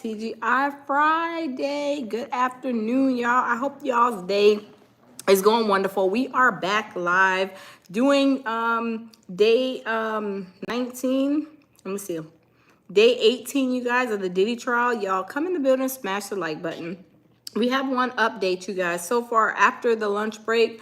TGI Friday. Good afternoon, y'all. I hope y'all's day is going wonderful. We are back live doing day 19. Let me see. Day 18, you guys, of the Diddy trial. Y'all come in the building, smash the like button. We have one update, you guys. So far, after the lunch break,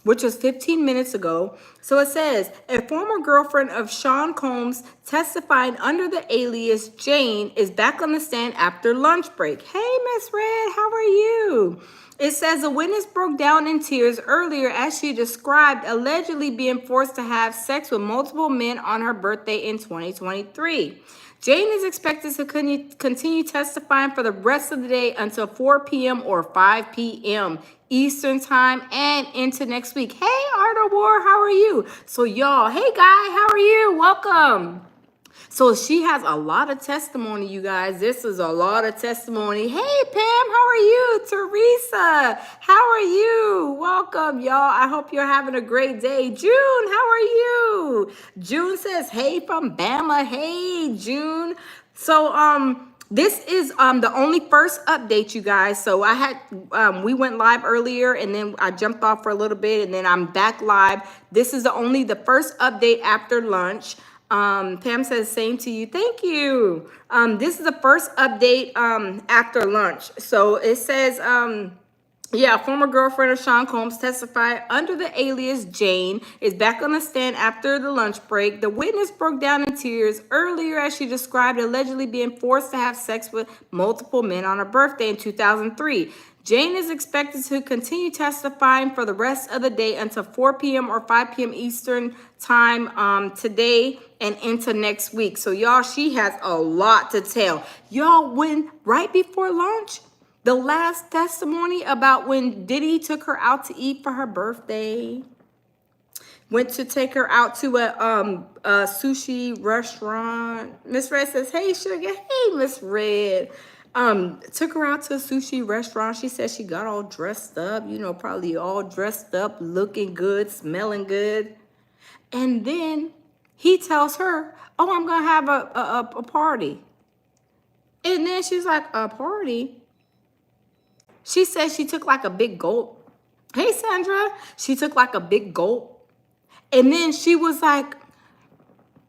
which was 15 minutes ago. So it says, a former girlfriend of Sean Combs testifying under the alias Jane is back on the stand after lunch break. Hey, Miss Red, how are you? It says a witness broke down in tears earlier as she described allegedly being forced to have sex with multiple men on her birthday in 2023. Jane is expected to continue testifying for the rest of the day until 4 p.m. or 5 p.m. Eastern time and into next week. Hey, Art of War, how are you? So y'all, hey guy, how are you? Welcome. So she has a lot of testimony, you guys. This is a lot of testimony. Hey, Pam, how are you? Teresa, how are you? Welcome, y'all. I hope you're having a great day. June, how are you? June says, hey, from Bama. Hey, June. So, this is the only first update, you guys. So I had we went live earlier and then I jumped off for a little bit and then I'm back live. This is only the first update after lunch. Pam says same to you. Thank you. This is the first update after lunch. So it says yeah, former girlfriend of Sean Combs testified under the alias Jane is back on the stand after the lunch break. The witness broke down in tears earlier as she described allegedly being forced to have sex with multiple men on her birthday in 2003. Jane is expected to continue testifying for the rest of the day until 4 p.m. or 5 p.m. Eastern time today and into next week. So y'all, she has a lot to tell. Y'all, when right before lunch, the last testimony about when Diddy took her out to eat for her birthday, went to take her out to a sushi restaurant. Miss Red says, hey, sugar. Hey, Miss Red. Took her out to a sushi restaurant. She said she got all dressed up, you know, probably all dressed up, looking good, smelling good. And then he tells her, oh, I'm going to have a party. And then she's like, a party? She said she took like a big gulp. Hey, Sandra. She took like a big gulp. And then she was like,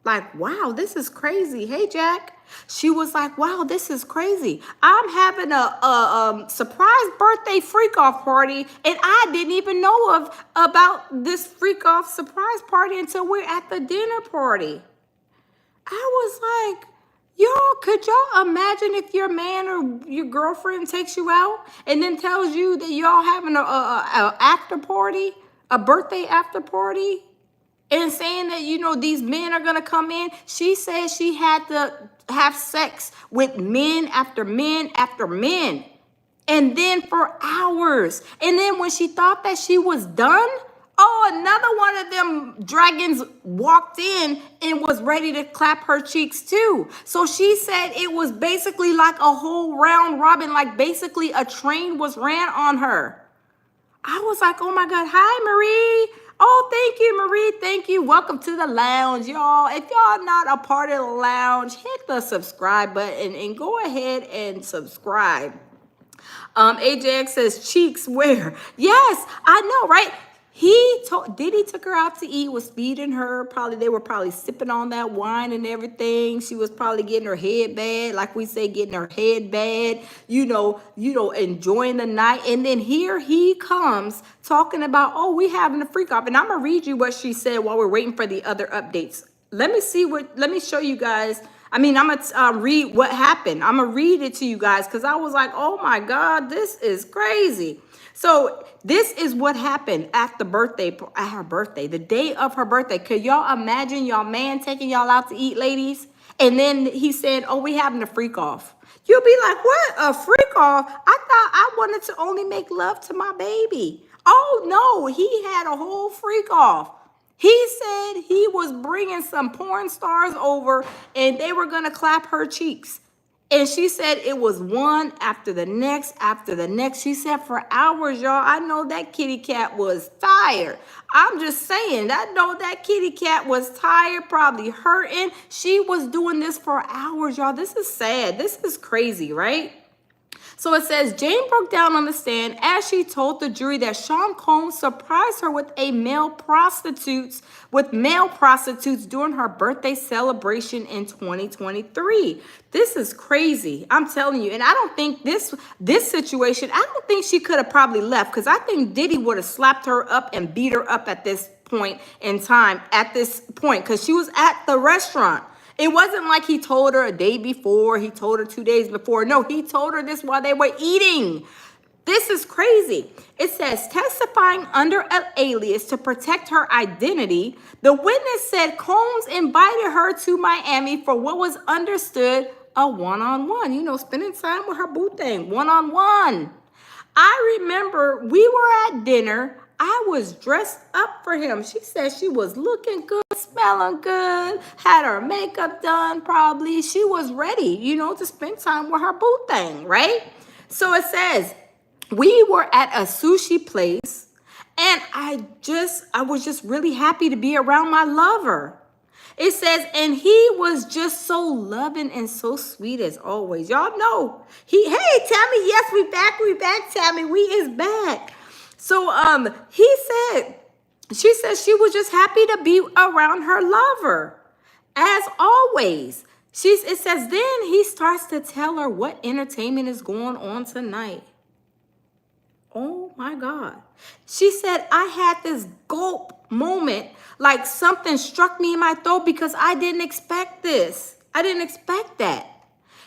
wow, this is crazy. Hey, Jack. She was like, wow, this is crazy. I'm having a surprise birthday freak-off party, and I didn't even know about this freak-off surprise party until we're at the dinner party. I was like, y'all, could y'all imagine if your man or your girlfriend takes you out and then tells you that y'all having a after party, a birthday after party, and saying that, you know, these men are going to come in? She said she had to have sex with men after men after men. And then for hours. And then when she thought that she was done, oh, another one of them dragons walked in and was ready to clap her cheeks too. So she said it was basically like a whole round robin, like basically a train was ran on her. I was like, oh my God. Hi, Marie. Oh, thank you, Marie. Thank you. Welcome to the lounge, y'all. If y'all not a part of the lounge, hit the subscribe button and go ahead and subscribe. AJX says, cheeks where? Yes, I know, right? Diddy took her out to eat, was feeding her. They were probably sipping on that wine and everything. She was probably getting her head bad, like we say, getting her head bad, you know, enjoying the night. And then here he comes talking about, oh, we having a freak off. And I'm gonna read you what she said while we're waiting for the other updates. Let me show you guys. I'm gonna read what happened. I'm gonna read it to you guys because I was like, oh my God, this is crazy. So this is what happened at her birthday, the day of her birthday. Could y'all imagine y'all man taking y'all out to eat, ladies? And then he said, oh, we having a freak off. You'll be like, what? A freak off? I thought I wanted to only make love to my baby. Oh no, he had a whole freak off. He said he was bringing some porn stars over and they were going to clap her cheeks. And she said it was one after the next after the next. She said for hours, y'all. I know that kitty cat was tired. I'm just saying, I know that kitty cat was tired, probably hurting. She was doing this for hours, y'all. This is sad. This is crazy, right? So it says, Jane broke down on the stand as she told the jury that Sean Combs surprised her with male prostitutes during her birthday celebration in 2023. This is crazy. I'm telling you. And I don't think this situation, I don't think she could have probably left, because I think Diddy would have slapped her up and beat her up at this point in time, because she was at the restaurant. It wasn't like he told her a day before, he told her 2 days before. No, he told her this while they were eating. This is crazy. It says, testifying under an alias to protect her identity, the witness said Combs invited her to Miami for what was understood a one-on-one. You know, spending time with her boo thing, one-on-one. I remember we were at dinner. I was dressed up for him. She said she was looking good, smelling good, had her makeup done probably. She was ready, you know, to spend time with her boo thing, right? So it says, we were at a sushi place and I was just really happy to be around my lover. It says, and he was just so loving and so sweet as always. Y'all know, hey, Tammy, yes, we back, Tammy, we is back. So she said she was just happy to be around her lover, as always. It says, then he starts to tell her what entertainment is going on tonight. Oh my God. She said, I had this gulp moment, like something struck me in my throat because I didn't expect this. I didn't expect that.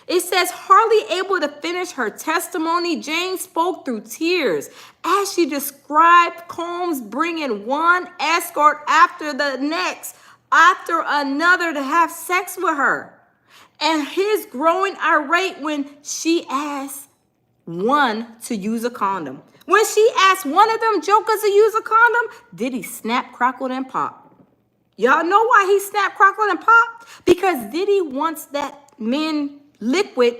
It says, hardly able to finish her testimony, Jane spoke through tears as she described Combs bringing one escort after the next, after another, to have sex with her, and his growing irate when she asked one to use a condom. When she asked one of them jokers to use a condom, Diddy snapped, crackled, and popped. Y'all know why he snapped, crackled, and popped? Because Diddy wants that men liquid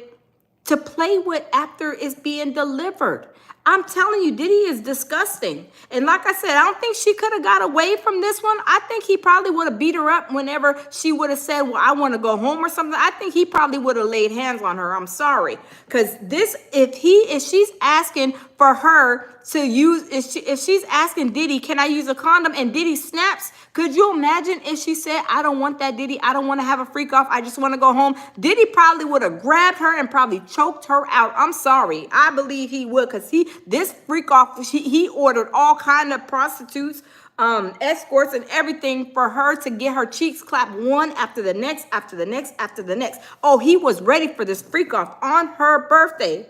to play with after it's being delivered. I'm telling you, Diddy is disgusting. And like I said, I don't think she could have got away from this one. I think he probably would have beat her up whenever she would have said, well, I want to go home or something. I think he probably would have laid hands on her. I'm sorry. Because if she's asking for her to use, if she's asking Diddy, can I use a condom? And Diddy snaps. Could you imagine if she said, I don't want that, Diddy. I don't want to have a freak off. I just want to go home. Diddy probably would have grabbed her and probably choked her out. I'm sorry. I believe he would, because this freak off, he ordered all kind of prostitutes, escorts and everything for her to get her cheeks clapped one after the next, after the next, after the next. Oh, he was ready for this freak off on her birthday.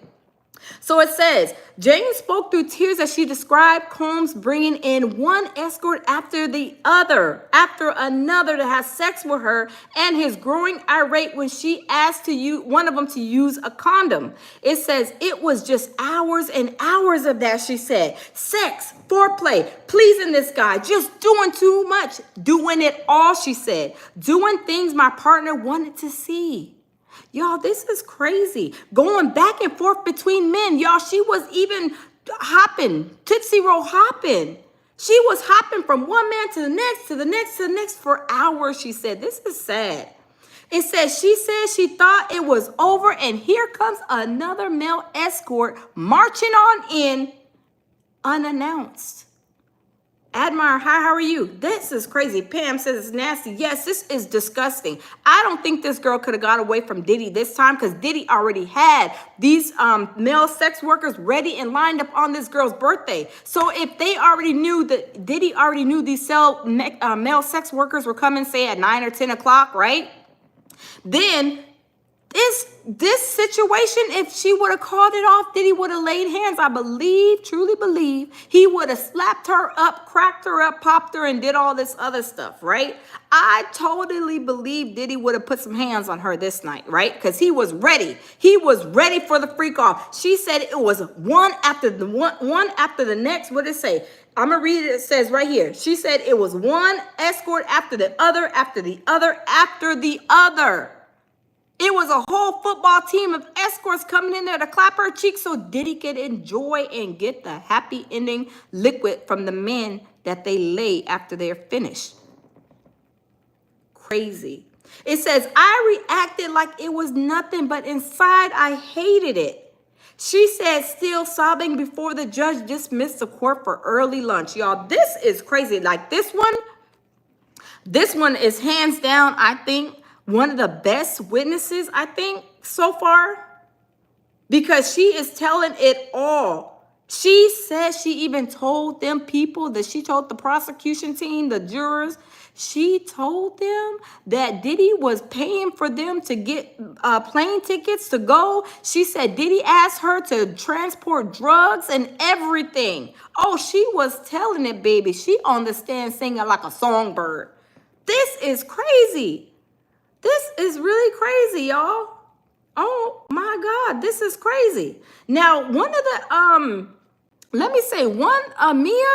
So it says, Jane spoke through tears as she described Combs bringing in one escort after the other, after another, to have sex with her, and his growing irate when she asked one of them to use a condom. It says it was just hours and hours of that, she said. Sex, foreplay, pleasing this guy, just doing too much, doing it all, she said. Doing things my partner wanted to see. Y'all, this is crazy. Going back and forth between men. Y'all, she was even hopping, Tootsie Roll hopping. She was hopping from one man to the next, to the next, to the next for hours, she said. This is sad. It says she said she thought it was over, and here comes another male escort marching on in unannounced. Admire, hi, how are you? This is crazy. Pam says it's nasty. Yes, this is disgusting. I don't think this girl could have got away from Diddy this time, because Diddy already had these male sex workers ready and lined up on this girl's birthday. So if they already knew that Diddy already knew these male sex workers were coming, say at 9 or 10 o'clock, right? Then this situation, if she would have called it off, Diddy would have laid hands. I believe, truly believe, he would have slapped her up, cracked her up, popped her, and did all this other stuff, right? I totally believe Diddy would have put some hands on her this night, right? Because he was ready. He was ready for the freak off. She said it was one after the next. What did it say? I'm going to read it. It says right here. She said it was one escort after the other, after the other, after the other. It was a whole football team of escorts coming in there to clap her cheeks so Diddy could enjoy and get the happy ending liquid from the men that they lay after they're finished. Crazy. It says, I reacted like it was nothing, but inside I hated it. She said, still sobbing before the judge dismissed the court for early lunch. Y'all, this is crazy. Like this one is hands down, I think, one of the best witnesses, I think, so far. Because she is telling it all. She says she even told them people that she told the prosecution team, the jurors, she told them that Diddy was paying for them to get plane tickets to go. She said Diddy asked her to transport drugs and everything. Oh, she was telling it, baby. She on the stand singing like a songbird. This is crazy. This is really crazy, y'all. Oh my God, this is crazy. Now, one of the, let me say, Mia,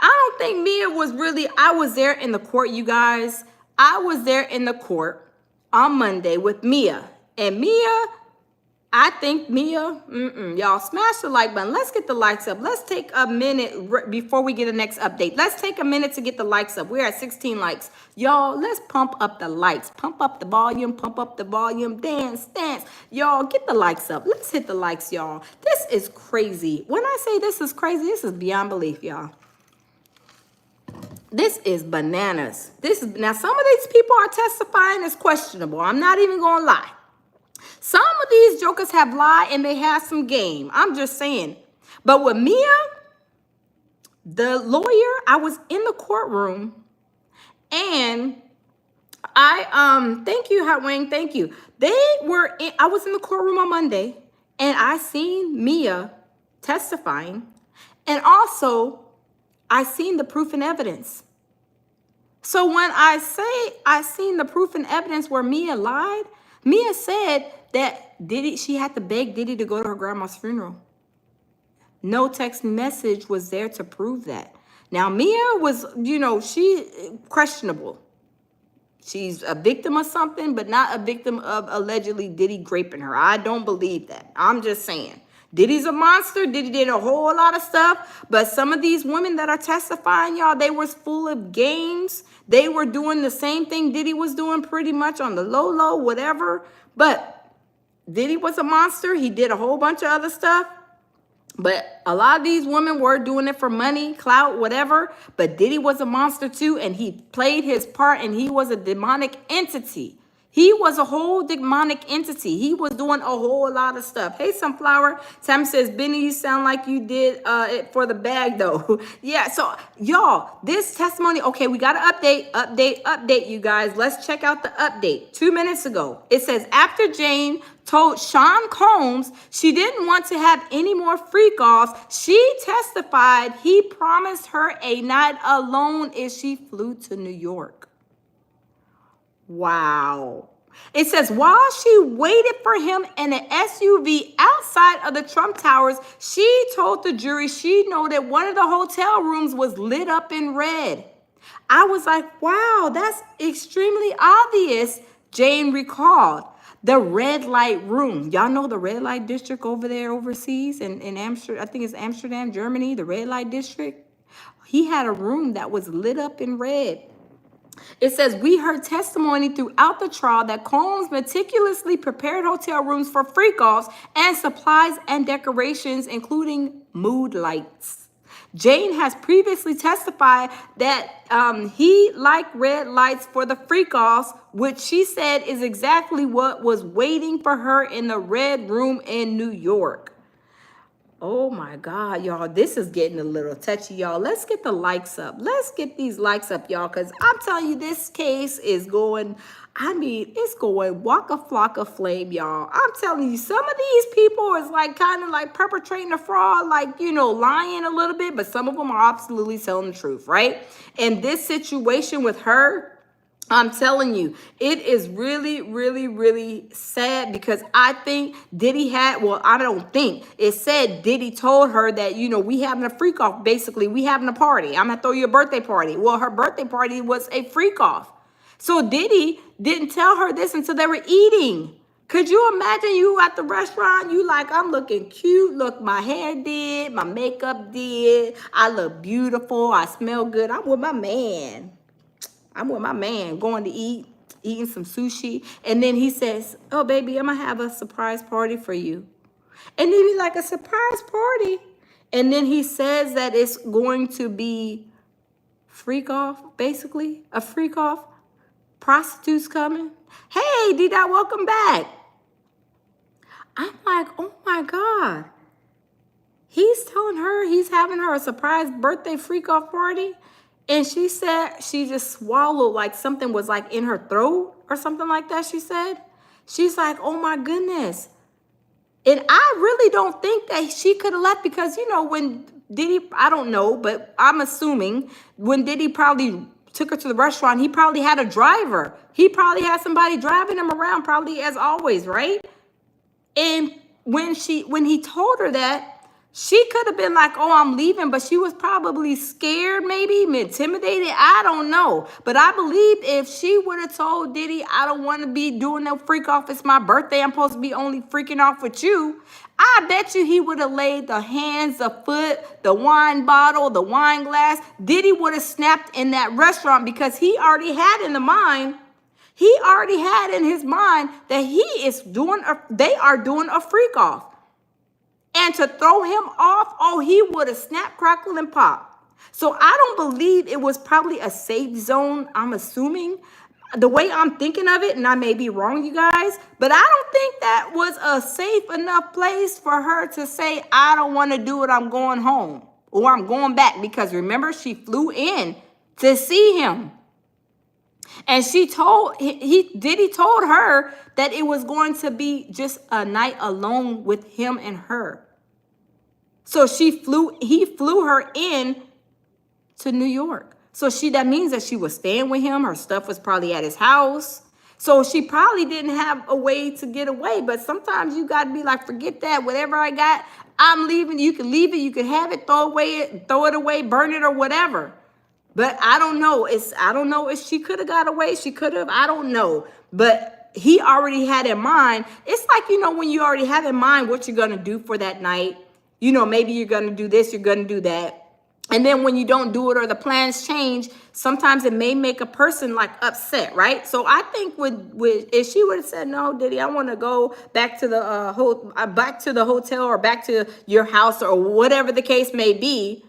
I don't think Mia was really, I was there in the court, you guys. I was there in the court on Monday with Mia. And Mia, I think Mia, y'all smash the like button. Let's get the likes up. Let's take a minute before we get the next update. Let's take a minute to get the likes up. We're at 16 likes. Y'all, let's pump up the likes. Pump up the volume, pump up the volume. Dance, dance. Y'all, get the likes up. Let's hit the likes, y'all. This is crazy. When I say this is crazy, this is beyond belief, y'all. This is bananas. Now, some of these people are testifying as questionable. I'm not even going to lie. Some of these jokers have lied and they have some game. I'm just saying. But with Mia, the lawyer, I was in the courtroom and thank you, Wayne, thank you. I was in the courtroom on Monday and I seen Mia testifying and also I seen the proof and evidence. So when I say I seen the proof and evidence where Mia lied, Mia said that she had to beg Diddy to go to her grandma's funeral. No text message was there to prove that. Now, Mia was, she questionable. She's a victim of something, but not a victim of allegedly Diddy raping her. I don't believe that. I'm just saying. Diddy's a monster. Diddy did a whole lot of stuff. But some of these women that are testifying, y'all, they was full of games. They were doing the same thing Diddy was doing pretty much on the low, whatever. But Diddy was a monster. He did a whole bunch of other stuff. But a lot of these women were doing it for money, clout, whatever. But Diddy was a monster too. And he played his part and he was a demonic entity. He was a whole demonic entity. He was doing a whole lot of stuff. Hey, Sunflower. Tam says, Benny, you sound like you did it for the bag, though. Yeah, so, y'all, this testimony, okay, we got to update, you guys. Let's check out the update. 2 minutes ago, it says, after Jane told Sean Combs she didn't want to have any more freak-offs, she testified he promised her a night alone if she flew to New York. Wow. It says, while she waited for him in an SUV outside of the Trump Towers, she told the jury she knew that one of the hotel rooms was lit up in red. I was like, wow, that's extremely obvious, Jane recalled. The red light room. Y'all know the red light district over there overseas in Amsterdam, I think it's Amsterdam, Germany, the red light district. He had a room that was lit up in red. It says, we heard testimony throughout the trial that Combs meticulously prepared hotel rooms for freak-offs and supplies and decorations, including mood lights. Jane has previously testified that he liked red lights for the freak-offs, which she said is exactly what was waiting for her in the red room in New York. Oh my God, y'all, this is getting a little touchy, y'all. Let's get the likes up. Let's get these likes up, y'all, because I'm telling you, this case is going, it's going waka flocka flame, y'all. I'm telling you, some of these people is like kind of like perpetrating a fraud, like, lying a little bit, but some of them are absolutely telling the truth, right? And this situation with her, I'm telling you, it is really, really, really sad because I think Diddy it said Diddy told her that, we having a freak off, basically, we having a party. I'm going to throw you a birthday party. Well, her birthday party was a freak off. So Diddy didn't tell her this until they were eating. Could you imagine you at the restaurant? You like, I'm looking cute. Look, my hair did, my makeup did. I look beautiful. I smell good. I'm with my man. I'm with my man going to eat, eating some sushi. And then he says, oh, baby, I'm going to have a surprise party for you. And then be like, a surprise party. And then he says that it's going to be freak off, basically. A freak off. Prostitutes coming. Hey, Diddy, welcome back. I'm like, oh my God. He's telling her he's having her a surprise birthday freak off party. And she said she just swallowed, like something was like in her throat or something like that, she said. She's like, oh my goodness. And I really don't think that she could have left because, you know, when Diddy, I don't know, but I'm assuming when Diddy probably took her to the restaurant, he probably had a driver. He probably had somebody driving him around, probably as always, right? And when he told her that, she could have been like, oh, I'm leaving, but she was probably scared, maybe intimidated. I don't know. But I believe if she would have told Diddy, I don't want to be doing no freak off. It's my birthday. I'm supposed to be only freaking off with you. I bet you he would have laid the hands, the foot, the wine bottle, the wine glass. Diddy would have snapped in that restaurant because he already had in the mind. He already had in his mind that they are doing a freak off. And to throw him off, oh, he would have snapped, crackled, and popped. So I don't believe it was probably a safe zone, I'm assuming. The way I'm thinking of it, and I may be wrong, you guys, but I don't think that was a safe enough place for her to say, I don't want to do it, I'm going home. Or I'm going back. Because remember, she flew in to see him. And Diddy told her that it was going to be just a night alone with him and her. So he flew her in to New York. So that means that she was staying with him. Her stuff was probably at his house. So she probably didn't have a way to get away. But sometimes you got to be like, forget that. Whatever I got, I'm leaving. You can leave it. You can have it, throw it away, burn it or whatever. But I don't know. I don't know if she could have got away. She could have. I don't know. But he already had in mind. It's like, you know, when you already have in mind what you're going to do for that night. You know, maybe you're going to do this, you're going to do that. And then when you don't do it or the plans change, sometimes it may make a person like upset, right? So I think if she would have said, no, Diddy, I want to go back to the hotel or back to your house or whatever the case may be,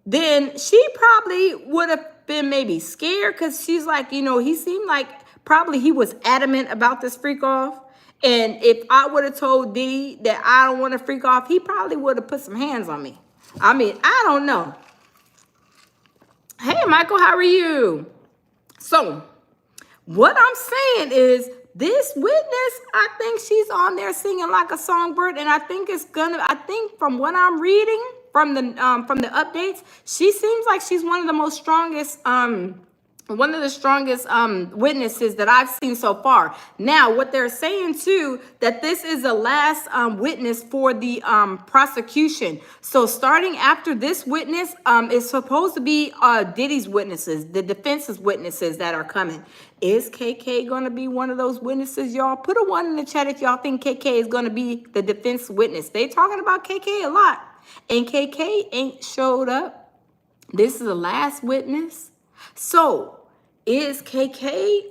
then she probably would have been maybe scared because she's like, you know, he seemed like probably he was adamant about this freak off. And if I would have told Diddy that I don't want to freak off, he probably would have put some hands on me. I mean, I don't know. Hey, Michael, how are you? So what I'm saying is this witness, I think she's on there singing like a songbird. And I think from what I'm reading, from the updates, she seems like she's one of the strongest witnesses that I've seen so far. Now, what they're saying too, that this is the last witness for the prosecution. So starting after this witness, it's supposed to be Diddy's witnesses, the defense's witnesses that are coming. Is KK going to be one of those witnesses, y'all? Put a 1 in the chat if y'all think KK is going to be the defense witness. They talking about KK a lot. And KK ain't showed up. This is the last witness. So is KK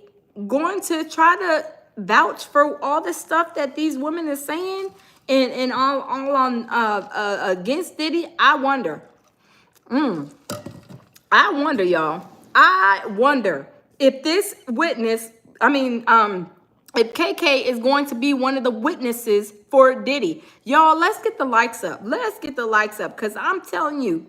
going to try to vouch for all the stuff that these women are saying and all on against Diddy? I wonder. I wonder, y'all. I wonder if this witness, if KK is going to be one of the witnesses for Diddy. Y'all, let's get the likes up. Let's get the likes up because I'm telling you,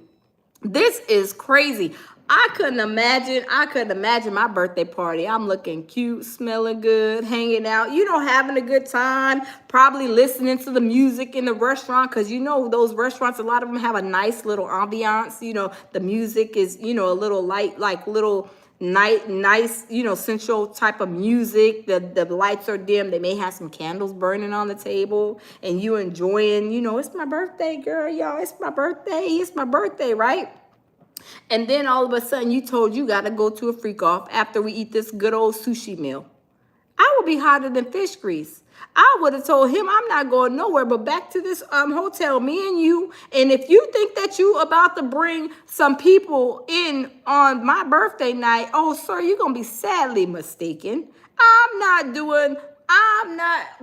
this is crazy. I couldn't imagine my birthday party. I'm looking cute, smelling good, hanging out, you know, having a good time, probably listening to the music in the restaurant because, you know, those restaurants, a lot of them have a nice little ambiance. You know, the music is, you know, a little light, like little nice, you know, sensual type of music. The lights are dim. They may have some candles burning on the table and you enjoying, you know, it's my birthday, girl, y'all. It's my birthday, right? And then all of a sudden you got to go to a freak off after we eat this good old sushi meal. I will be hotter than fish grease. I would have told him I'm not going nowhere but back to this hotel, me and you. And if you think that you about to bring some people in on my birthday night, oh sir, you're gonna be sadly mistaken. I'm not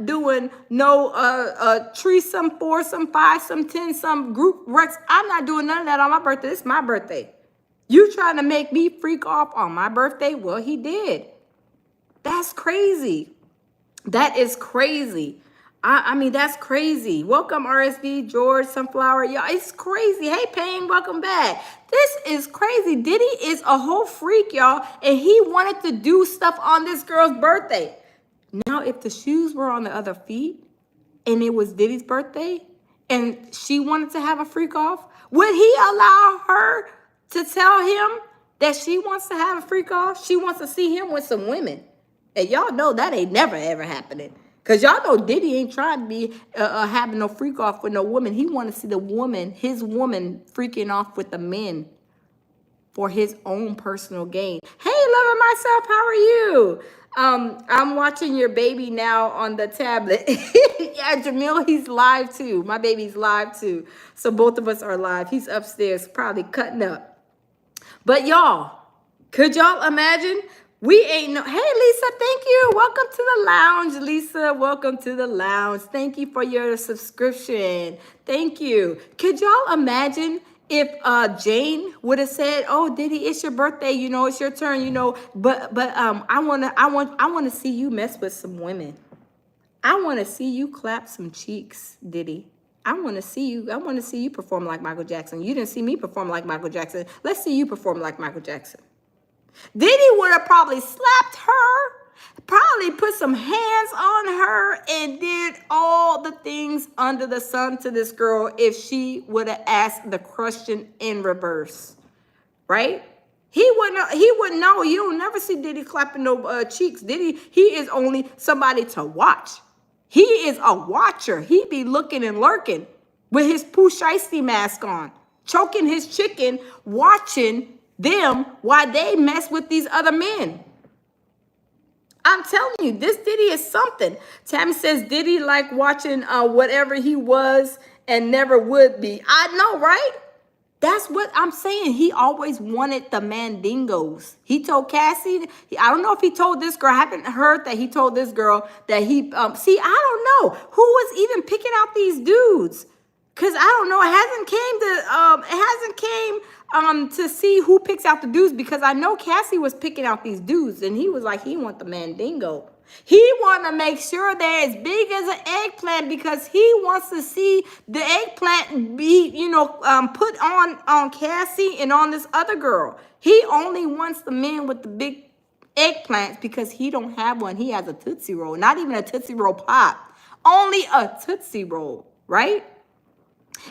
doing no threesome, foursome, fivesome, 10-some group Rex. I'm not doing none of that on my birthday. It's my birthday. You trying to make me freak off on my birthday? Well, he did. That's crazy. That is crazy. I mean, that's crazy. Welcome, RSV, George, Sunflower. Y'all, it's crazy. Hey, Payne, welcome back. This is crazy. Diddy is a whole freak, y'all, and he wanted to do stuff on this girl's birthday. Now, if the shoes were on the other feet and it was Diddy's birthday and she wanted to have a freak off, would he allow her to tell him that she wants to have a freak off? She wants to see him with some women. And y'all know that ain't never, ever happening. Because y'all know Diddy ain't trying to be having no freak off with no woman. He want to see the woman, his woman, freaking off with the men for his own personal gain. Hey, loving myself, how are you? I'm watching your baby now on the tablet. Yeah, Jamil, he's live too. My baby's live too. So both of us are live. He's upstairs probably cutting up. But y'all, could y'all imagine? We ain't no, hey Lisa, thank you. Welcome to the lounge, Lisa. Welcome to the lounge. Thank you for your subscription. Thank you. Could y'all imagine if Jane would have said, "Oh, Diddy, it's your birthday, you know, it's your turn, you know, but I wanna see you mess with some women. I wanna see you clap some cheeks, Diddy. I wanna see you perform like Michael Jackson. You didn't see me perform like Michael Jackson. Let's see you perform like Michael Jackson." Diddy would have probably slapped her, probably put some hands on her, and did all the things under the sun to this girl if she would have asked the question in reverse, right? He wouldn't know. You don't never see Diddy clapping no cheeks. Diddy, he is only somebody to watch. He is a watcher. He be looking and lurking with his Pooh Shiesty mask on, choking his chicken, watching them while they mess with these other men. I'm telling you, this Diddy is something. Tammy says Diddy like watching whatever he was and never would be. I know, right? That's what I'm saying. He always wanted the mandingos. He told Cassie, I don't know if he told this girl, I haven't heard that he told this girl that he, see, I don't know who was even picking out these dudes. Cause I don't know, it hasn't came to see who picks out the dudes, because I know Cassie was picking out these dudes and he was like, he want the mandingo. He want to make sure they're as big as an eggplant because he wants to see the eggplant be, put on Cassie and on this other girl. He only wants the men with the big eggplants because he don't have one. He has a Tootsie Roll, not even a Tootsie Roll Pop, only a Tootsie Roll, right?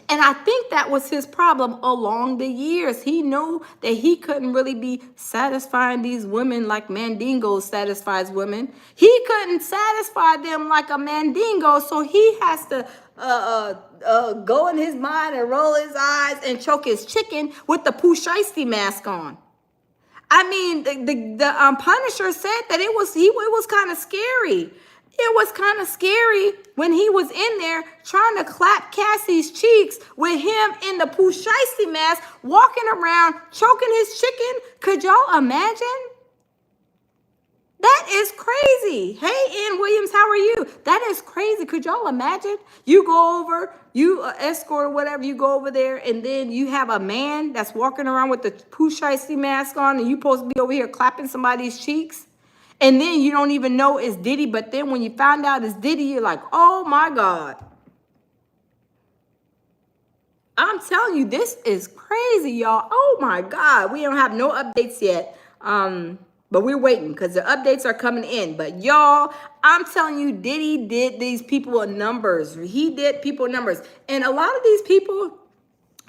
And I think that was his problem along the years. He knew that he couldn't really be satisfying these women like Mandingo satisfies women. He couldn't satisfy them like a Mandingo, so he has to go in his mind and roll his eyes and choke his chicken with the Pooh Shiesty mask on. I mean, the Punisher said that it was kind of scary. It was kind of scary when he was in there trying to clap Cassie's cheeks with him in the Pooh Shiesty mask, walking around, choking his chicken. Could y'all imagine? That is crazy. Hey, Ann Williams, how are you? That is crazy. Could y'all imagine? You go over, you escort or whatever, you go over there, and then you have a man that's walking around with the Pooh Shiesty mask on, and you supposed to be over here clapping somebody's cheeks. And then you don't even know it's Diddy, but then when you find out it's Diddy, you're like, oh my God. I'm telling you, this is crazy, y'all. Oh my God. We don't have no updates yet. But we're waiting because the updates are coming in. But y'all, I'm telling you, Diddy did these people numbers. He did people numbers. And a lot of these people,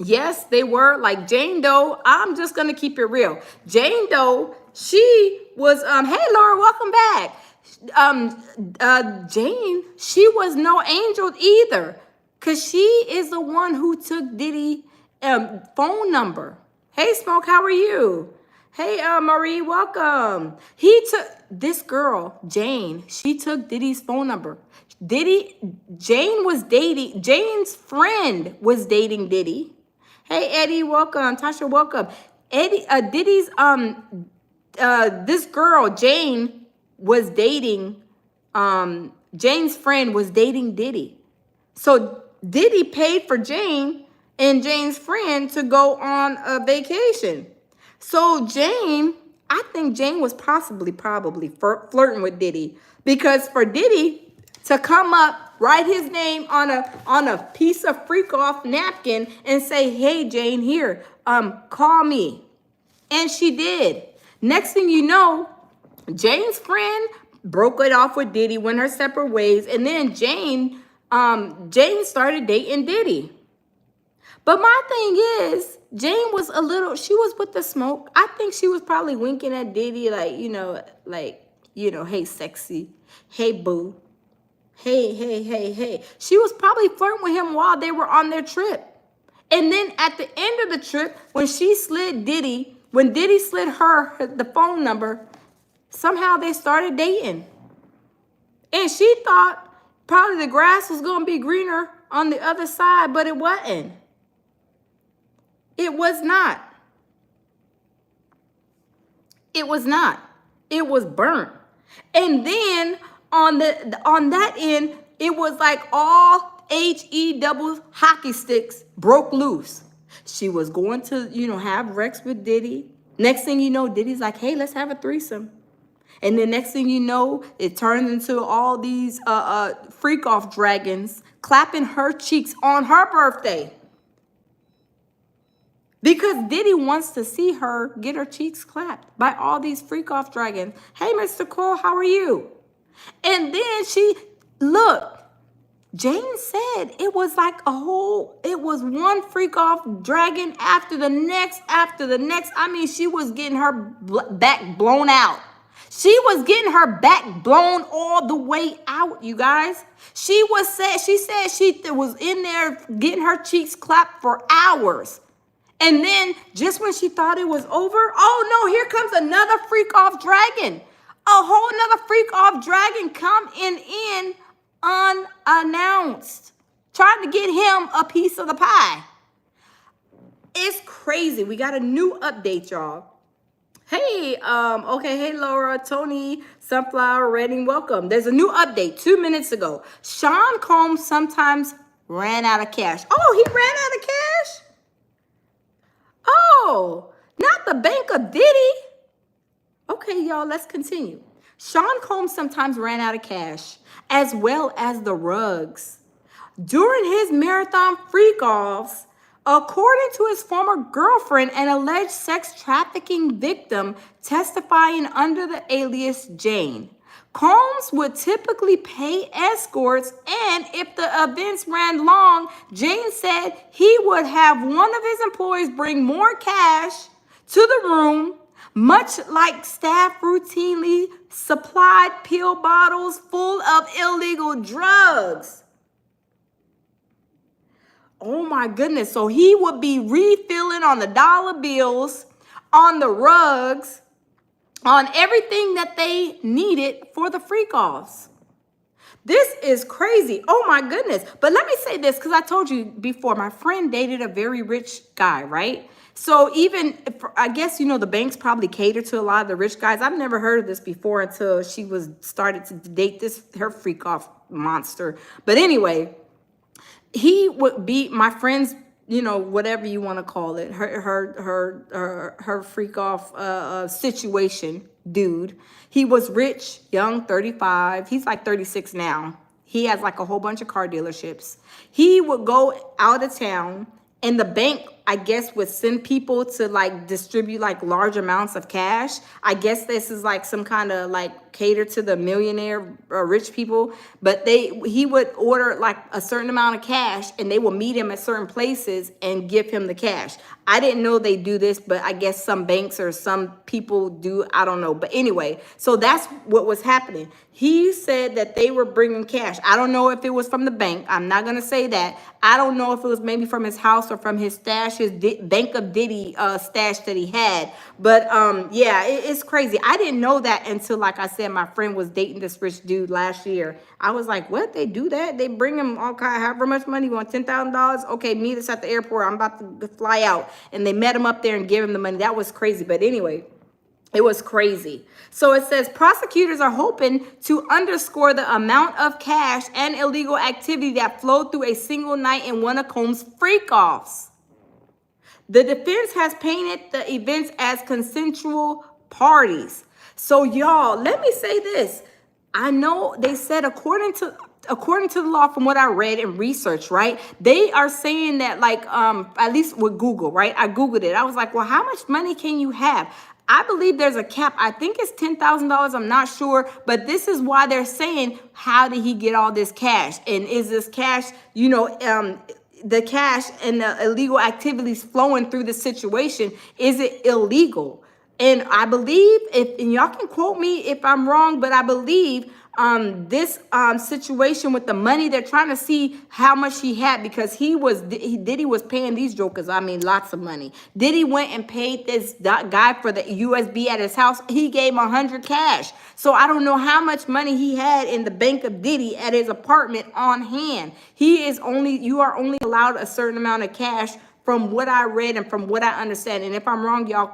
yes, they were like Jane Doe. I'm just going to keep it real. Jane Doe, she was, hey, Laura, welcome back. Jane, she was no angel either, because she is the one who took Diddy phone number. Hey, Smoke, how are you? Hey, Marie, welcome. He took, this girl, Jane, she took Diddy's phone number. Jane's friend was dating Diddy. Hey Eddie, welcome. Tasha, welcome. Diddy's this girl Jane was dating Jane's friend was dating Diddy. So Diddy paid for Jane and Jane's friend to go on a vacation. So I think Jane was probably flirting with Diddy, because for Diddy to come up, write his name on a piece of freak off napkin and say, "Hey Jane, here, call me." And she did. Next thing you know, Jane's friend broke it off with Diddy, went her separate ways, and then Jane started dating Diddy. But my thing is, Jane was she was with the smoke. I think she was probably winking at Diddy hey sexy, hey boo, hey. She was probably flirting with him while they were on their trip. And then at the end of the trip, when Diddy slid her the phone number, somehow they started dating. And she thought probably the grass was going to be greener on the other side, but it wasn't. It was not. It was not. It was burnt. And then on that end, it was like all HE double hockey sticks broke loose. She was going to, have Rex with Diddy. Next thing you know, Diddy's like, "Hey, let's have a threesome." And then next thing you know, it turns into all these freak off dragons clapping her cheeks on her birthday. Because Diddy wants to see her get her cheeks clapped by all these freak off dragons. "Hey, Mr. Cole, how are you?" And then Jane said it was like it was one freak off dragon after the next. I mean, she was getting her back blown out. She was getting her back blown all the way out, you guys. She said she was in there getting her cheeks clapped for hours. And then just when she thought it was over, oh no, here comes another freak off dragon. A whole nother freak off dragon coming in unannounced, trying to get him a piece of the pie. It's crazy. We got a new update, y'all. Hey, hey, Laura, Tony, Sunflower, Redding, welcome. There's a new update 2 minutes ago. Sean Combs sometimes ran out of cash. Oh, he ran out of cash? Oh, not the bank of Diddy. Okay, y'all, let's continue. Sean Combs sometimes ran out of cash, as well as the rugs. During his marathon freak-offs, according to his former girlfriend and alleged sex trafficking victim testifying under the alias Jane, Combs would typically pay escorts, and if the events ran long, Jane said he would have one of his employees bring more cash to the room, much like staff routinely supplied pill bottles full of illegal drugs. Oh my goodness. So he would be refilling on the dollar bills, on the rugs, on everything that they needed for the freak-offs. This is crazy. Oh my goodness. But let me say this, because I told you before, my friend dated a very rich guy, right? So even, I guess, the banks probably cater to a lot of the rich guys. I've never heard of this before until she started to date her freak-off monster. But anyway, he would be my friend's, whatever you want to call it, her freak off situation dude. He was rich, young, 35. He's like 36 now. He has like a whole bunch of car dealerships. He would go out of town, and the bank, I guess, would send people to like distribute like large amounts of cash. I guess this is like some kind of like cater to the millionaire or rich people, but he would order like a certain amount of cash, and they will meet him at certain places and give him the cash. I didn't know they do this, but I guess some banks or some people do. I don't know. But anyway, so that's what was happening. He said that they were bringing cash. I don't know if it was from the bank. I'm not going to say that. I don't know if it was maybe from his house or from his stash cash, his Bank of Diddy stash that he had. But yeah, it's crazy. I didn't know that until, like I said, my friend was dating this rich dude last year. I was like, what? They do that? They bring him all kind of however much money? You want $10,000? Okay, meet us at the airport. I'm about to fly out. And they met him up there and gave him the money. That was crazy. But anyway, it was crazy. So it says prosecutors are hoping to underscore the amount of cash and illegal activity that flowed through a single night in one of Combs' freak-offs. The defense has painted the events as consensual parties. So y'all, let me say this. I know they said according to the law, from what I read and researched, right? They are saying that, like, at least with Google, right? I Googled it. I was like, well, how much money can you have? I believe there's a cap. I think it's $10,000. I'm not sure. But this is why they're saying, how did he get all this cash? And is this cash, you know, the cash and the illegal activities flowing through the situation, is it illegal? And I believe, and y'all can quote me if I'm wrong, but I believe this situation with the money, they're trying to see how much he had, because Diddy was paying these jokers, I mean, lots of money. Diddy went and paid this guy for the USB at his house. He gave him 100 cash. So I don't know how much money he had in the Bank of Diddy at his apartment on hand. You are only allowed a certain amount of cash, from what I read and from what I understand. And if I'm wrong, y'all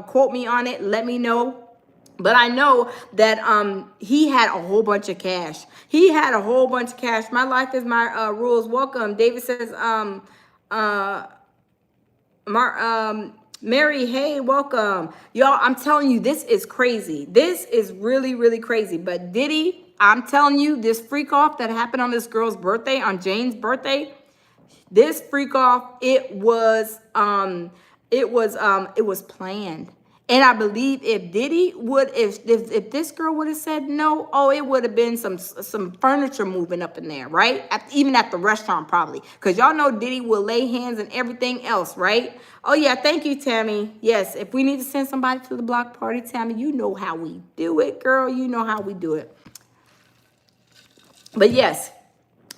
quote me on it. Let me know. But I know that he had a whole bunch of cash. He had a whole bunch of cash. My life is my rules. Welcome. David says, Mary, hey, welcome. Y'all, I'm telling you, this is crazy. This is really, really crazy. But Diddy, I'm telling you, this freak off that happened on this girl's birthday, on Jane's birthday, this freak off, it was planned. And I believe if Diddy would, if this girl would have said no, oh, it would have been some furniture moving up in there, right? Even at the restaurant, probably. Because y'all know Diddy will lay hands and everything else, right? Oh, yeah, thank you, Tammy. Yes, if we need to send somebody to the block party, Tammy, you know how we do it, girl. You know how we do it. But yes,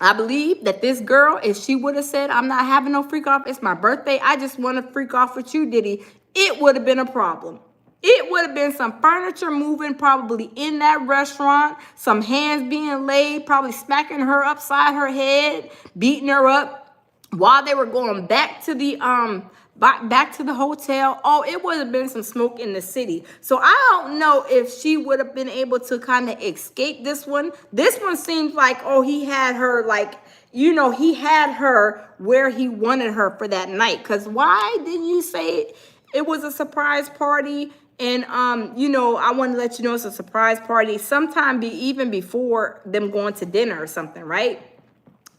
I believe that this girl, if she would have said, I'm not having no freak off, it's my birthday, I just want to freak off with you, Diddy, it would have been a problem. It would have been some furniture moving probably in that restaurant, some hands being laid, probably smacking her upside her head, beating her up while they were going back to the hotel. Oh, it would have been some smoke in the city. So I don't know if she would have been able to kind of escape this one. This one seems like, oh, he had her, like, you know, he had her where he wanted her for that night. Because why didn't you say it was a surprise party? And, you know, I want to let you know it's a surprise party sometime even before them going to dinner or something, right?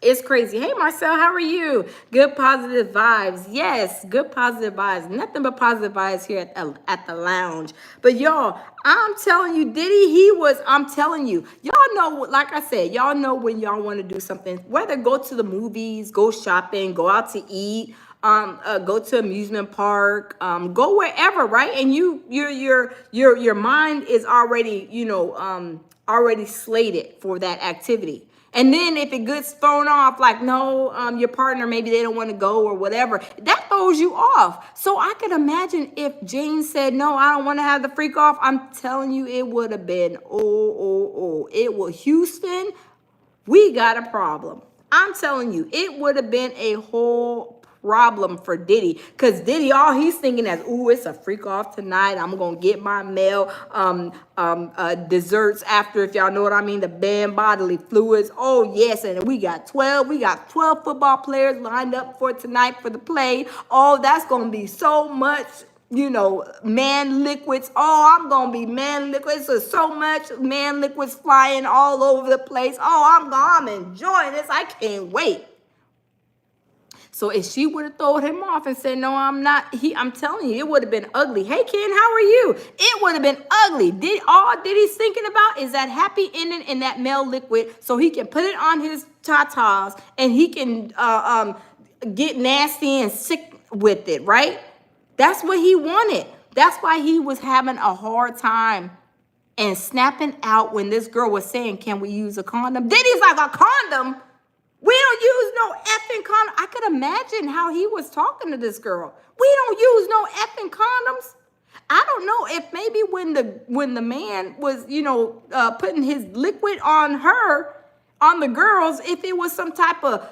It's crazy. Hey, Marcel, how are you? Good positive vibes. Yes, good positive vibes. Nothing but positive vibes here at the lounge. But y'all, I'm telling you, Diddy, I'm telling you, y'all know, like I said, y'all know when y'all want to do something, whether go to the movies, go shopping, go out to eat, go to amusement park, go wherever, right? And your mind is already, you know, already slated for that activity. And then if it gets thrown off, like, no, your partner, maybe they don't want to go or whatever, that throws you off. So I could imagine if Jane said, no, I don't want to have the freak off. I'm telling you, it would have been, it was Houston. We got a problem. I'm telling you, it would have been a whole problem for Diddy, because Diddy, all he's thinking is, ooh, it's a freak off tonight. I'm gonna get my male desserts after, if y'all know what I mean, the banned bodily fluids. Oh yes, and we got 12 football players lined up for tonight for the play. Oh, that's gonna be so much, you know, man liquids. Oh, I'm gonna be man liquids. There's so much man liquids flying all over the place. Oh, I'm enjoying this. I can't wait. So if she would have thrown him off and said, no, I'm not, I'm telling you, it would have been ugly. Hey, Ken, how are you? It would have been ugly. All Diddy's thinking about is that happy ending in that male liquid, so he can put it on his tatas and he can get nasty and sick with it, right? That's what he wanted. That's why he was having a hard time and snapping out when this girl was saying, can we use a condom? Diddy's like, a condom? We don't use no effing condom. I could imagine how he was talking to this girl. We don't use no effing condoms. I don't know if maybe when the man was, putting his liquid on her, on the girls, if it was some type of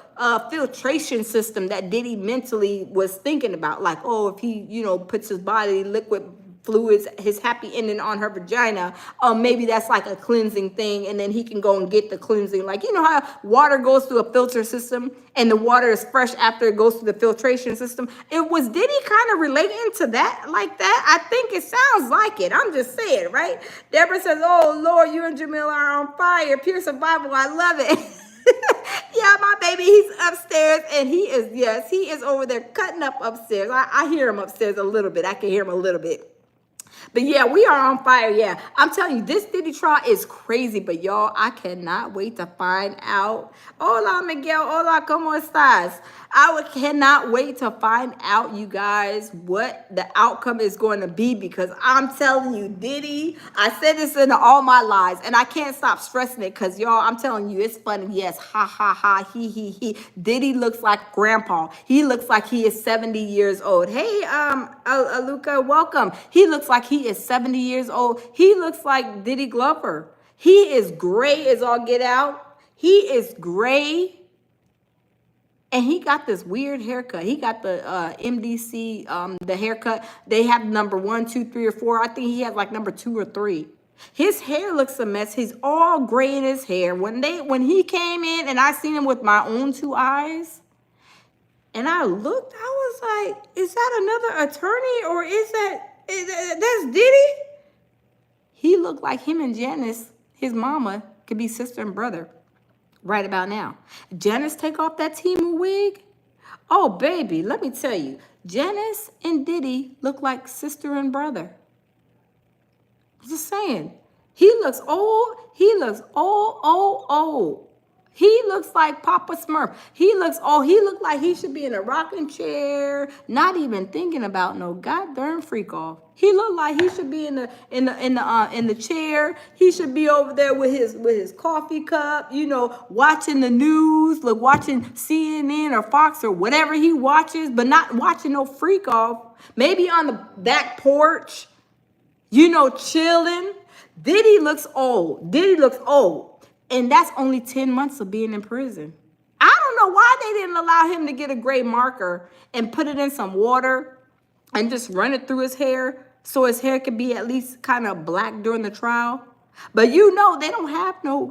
filtration system that Diddy mentally was thinking about, like, oh, if he, puts his body liquid fluids, his happy ending on her vagina, maybe that's like a cleansing thing, and then he can go and get the cleansing. Like, you know how water goes through a filter system and the water is fresh after it goes through the filtration system? It was Diddy kind of relating to that like that? I think it sounds like it. I'm just saying, right? Deborah says, oh, Lord, you and Jamil are on fire. Pure survival. I love it. Yeah, my baby, he's upstairs, and he is over there cutting up upstairs. I hear him upstairs a little bit. I can hear him a little bit. But yeah, we are on fire. Yeah, I'm telling you, this Diddy trial is crazy. But y'all, I cannot wait to find out. Hola, Miguel. Hola, ¿cómo estás? Cannot wait to find out, you guys, what the outcome is going to be. Because I'm telling you, Diddy, I said this in all my lives, and I can't stop stressing it because, y'all, I'm telling you, it's funny. Yes, ha, ha, ha, he. Diddy looks like grandpa. He looks like he is 70 years old. Hey, Aluka, welcome. He looks like he is 70 years old. He looks like Diddy Glover. He is gray as all get out. He is gray. And he got this weird haircut. He got the MDC, the haircut. They have number 1, 2, 3, or 4. I think he has like number 2 or 3. His hair looks a mess. He's all gray in his hair. When he came in and I seen him with my own 2 eyes, and I looked, I was like, is that another attorney, or is that's Diddy? He looked like him and Janice, his mama, could be sister and brother right about now. Janice take off that Timu wig. Oh, baby, let me tell you, Janice and Diddy look like sister and brother. I'm just saying. He looks old. He looks old. He looks like Papa Smurf. He looks old. He looked like he should be in a rocking chair, not even thinking about no goddamn freak off. He looked like he should be in the chair. He should be over there with his coffee cup, watching the news, like watching CNN or Fox or whatever he watches, but not watching no freak off. Maybe on the back porch, chilling. Diddy looks old. And that's only 10 months of being in prison. I don't know why they didn't allow him to get a gray marker and put it in some water and just run it through his hair so his hair could be at least kind of black during the trial. But they don't have no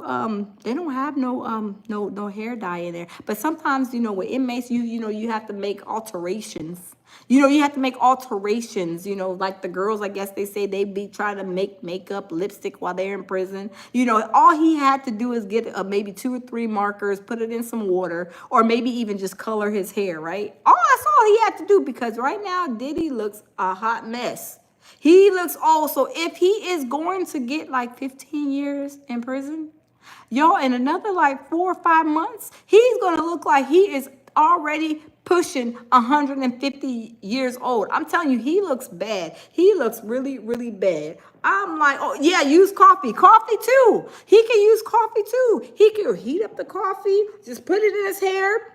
hair dye in there. But sometimes, with inmates, you have to make alterations. You have to make alterations, like the girls, I guess they say they be trying to make makeup, lipstick while they're in prison. All he had to do is get maybe 2 or 3 markers, put it in some water, or maybe even just color his hair, right? That's all he had to do, because right now, Diddy looks a hot mess. He looks old. So if he is going to get like 15 years in prison, y'all, in another like 4 or 5 months, he's going to look like he is already pushing 150 years old. I'm telling you, he looks bad. He looks really, really bad. I'm like, oh, yeah, use coffee. Coffee, too. He can use coffee, too. He can heat up the coffee, just put it in his hair,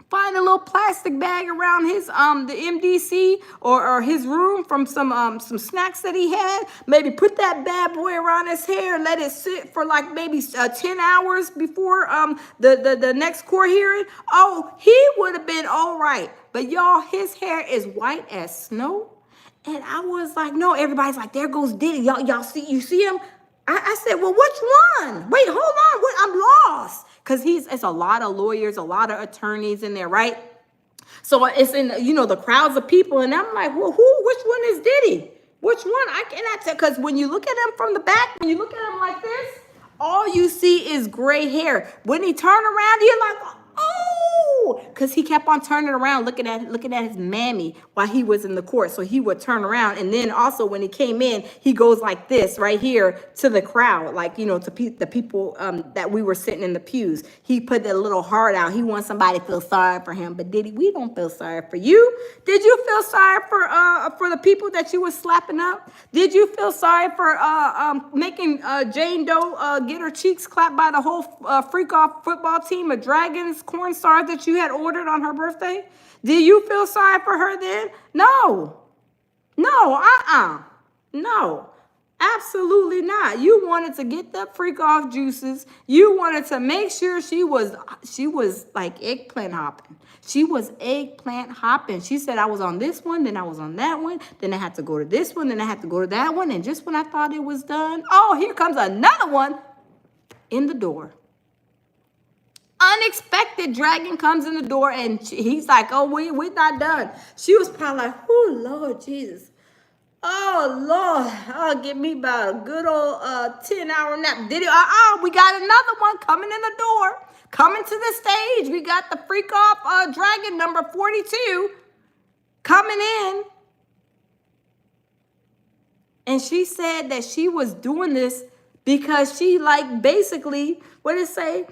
find a little plastic bag around his the MDC or his room from some snacks that he had. Maybe put that bad boy around his hair and let it sit for like maybe 10 hours before the next court hearing. Oh, he would have been all right. But y'all, his hair is white as snow. And I was like, no, everybody's like, there goes Diddy. Y'all see him? I said, well, which one? Wait, hold on. I'm lost. Because it's a lot of lawyers, a lot of attorneys in there, right? So it's in, the crowds of people. And I'm like, well, which one is Diddy? Which one? I cannot tell. Because when you look at him from the back, when you look at him like this, all you see is gray hair. When he turn around, you're like, oh, no, because he kept on turning around, looking at his mammy while he was in the court. So he would turn around, and then also when he came in, he goes like this right here to the crowd, like, you know, to the people that we were sitting in the pews. He put that little heart out. He wants somebody to feel sorry for him. But Diddy, we don't feel sorry for you. Did you feel sorry for the people that you were slapping up? Did you feel sorry for making Jane Doe get her cheeks clapped by the whole freak-off football team of Dragons corn stars that you had ordered on her birthday? Did you feel sorry for her then? No. No, no, absolutely not. You wanted to get the freak off juices. You wanted to make sure she was like eggplant hopping. She was eggplant hopping. She said, I was on this one, then I was on that one, then I had to go to this one, then I had to go to that one. And just when I thought it was done, oh, here comes another one in the door. Unexpected dragon comes in the door, and he's like, oh, we're not done. She was probably like, oh, Lord Jesus. Oh, Lord. Oh, give me about a good old 10-hour nap. Did it? We got another one coming in the door. Coming to the stage. We got the freak off dragon number 42 coming in. And she said that she was doing this because she, like, basically, what did it say?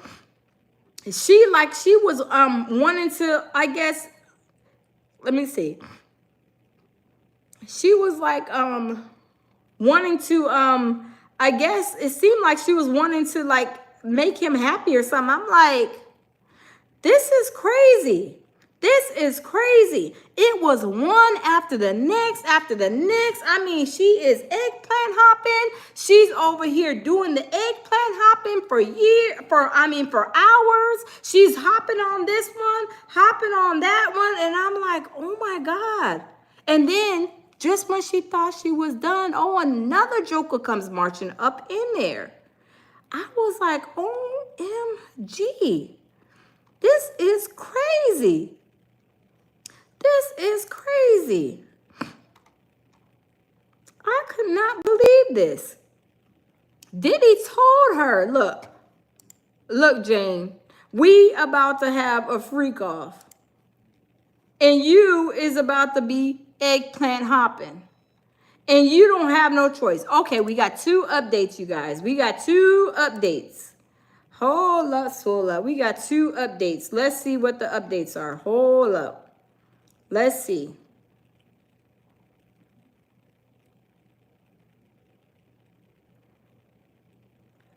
She was wanting to, I guess, let me see. She was like wanting to I guess it seemed like she was wanting to like make him happy or something. I'm like, this is crazy. This is crazy. It was one after the next, after the next. I mean, she is eggplant hopping. She's over here doing the eggplant hopping for hours. She's hopping on this one, hopping on that one. And I'm like, oh my God. And then just when she thought she was done, oh, another joker comes marching up in there. I was like, OMG. This is crazy. This is crazy. I could not believe this. Diddy told her, look, Jane, we about to have a freak off. And you is about to be eggplant hopping. And you don't have no choice. Okay, we got 2 updates, you guys. We got 2 updates. Hold up. We got 2 updates. Let's see what the updates are. Hold up. Let's see.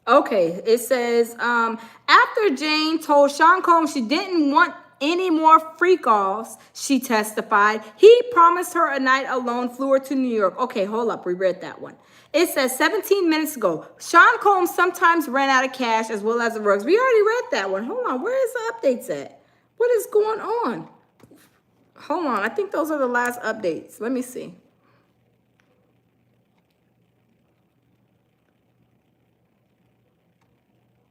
Okay, it says, after Jane told Sean Combs she didn't want any more freak-offs, she testified, he promised her a night alone, flew her to New York. Okay, hold up. We read that one. It says 17 minutes ago, Sean Combs sometimes ran out of cash as well as the rugs. We already read that one. Hold on. Where is the updates at? What is going on? Hold on. I think those are the last updates. Let me see.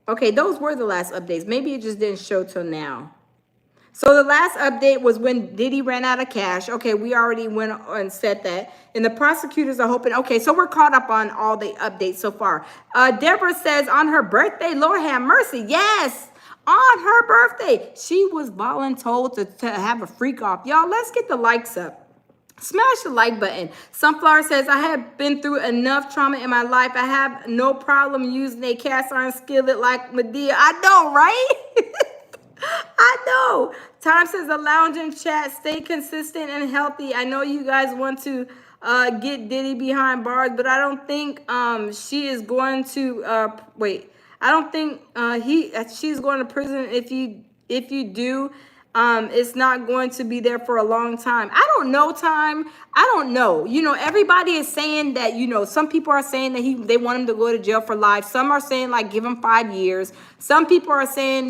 Okay, those were the last updates. Maybe it just didn't show till now. So the last update was when Diddy ran out of cash. Okay, we already went and said that. And the prosecutors are hoping. Okay, so we're caught up on all the updates so far. Deborah says on her birthday, Lord have mercy. Yes, on her birthday. She was voluntold to have a freak off. Y'all, let's get the likes up. Smash the like button. Sunflower says, I have been through enough trauma in my life. I have no problem using a cast iron skillet like Medea. I know, right? I know. Time says the lounge and chat, stay consistent and healthy. I know you guys want to get Diddy behind bars, but I don't think she is going to wait. I don't think she's going to prison if you do. It's not going to be there for a long time. I don't know, Time. I don't know. You know, everybody is saying that, you know, some people are saying that they want him to go to jail for life. Some are saying like give him 5 years. Some people are saying,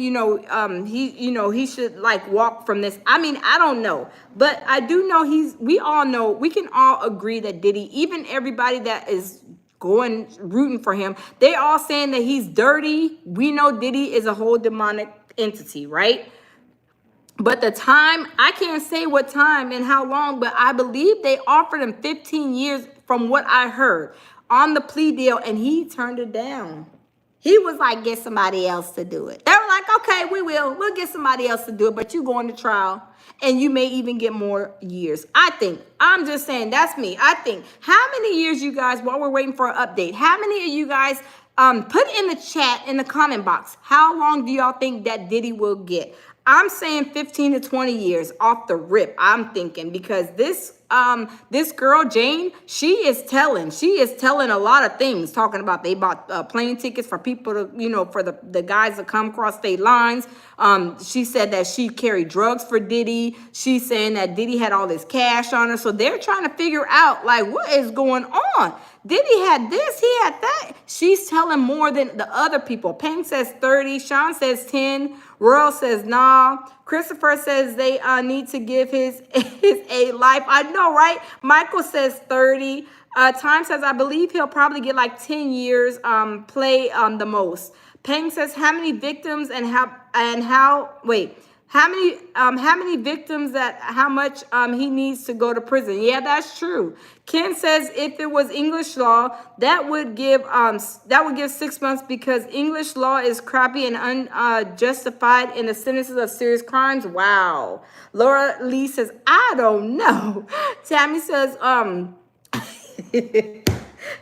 he should like walk from this. I mean, I don't know. But I do know we can all agree that Diddy, even everybody that is rooting for him, they all saying that he's dirty. We know Diddy is a whole demonic entity, right? But the time, I can't say what time and how long, but I believe they offered him 15 years from what I heard on the plea deal, and he turned it down. He was like, get somebody else to do it. They were like, okay, we'll get somebody else to do it, but you going to trial and you may even get more years. I'm just saying, that's me. I think, how many years, you guys, while we're waiting for an update, how many of you guys put in the chat, in the comment box, how long do y'all think that Diddy will get? I'm saying 15 to 20 years off the rip. I'm thinking, because this girl Jane, she is telling a lot of things, talking about they bought plane tickets for people to, for the guys to come across state lines. She said that she carried drugs for Diddy. She's saying that Diddy had all this cash on her. So they're trying to figure out, like, what is going on? Diddy had this, he had that. She's telling more than the other people. Peng says 30. Sean says 10. Royal says nah. Christopher says they need to give his a life. I know, right? Michael says 30. Time says, I believe he'll probably get like 10 years play the most. Peng says, how many victims how many victims, that how much he needs to go to prison? Yeah, that's true. Ken says if it was English law, that would give 6 months, because English law is crappy and unjustified in the sentences of serious crimes. Wow. Laura Lee says, I don't know. Tammy says,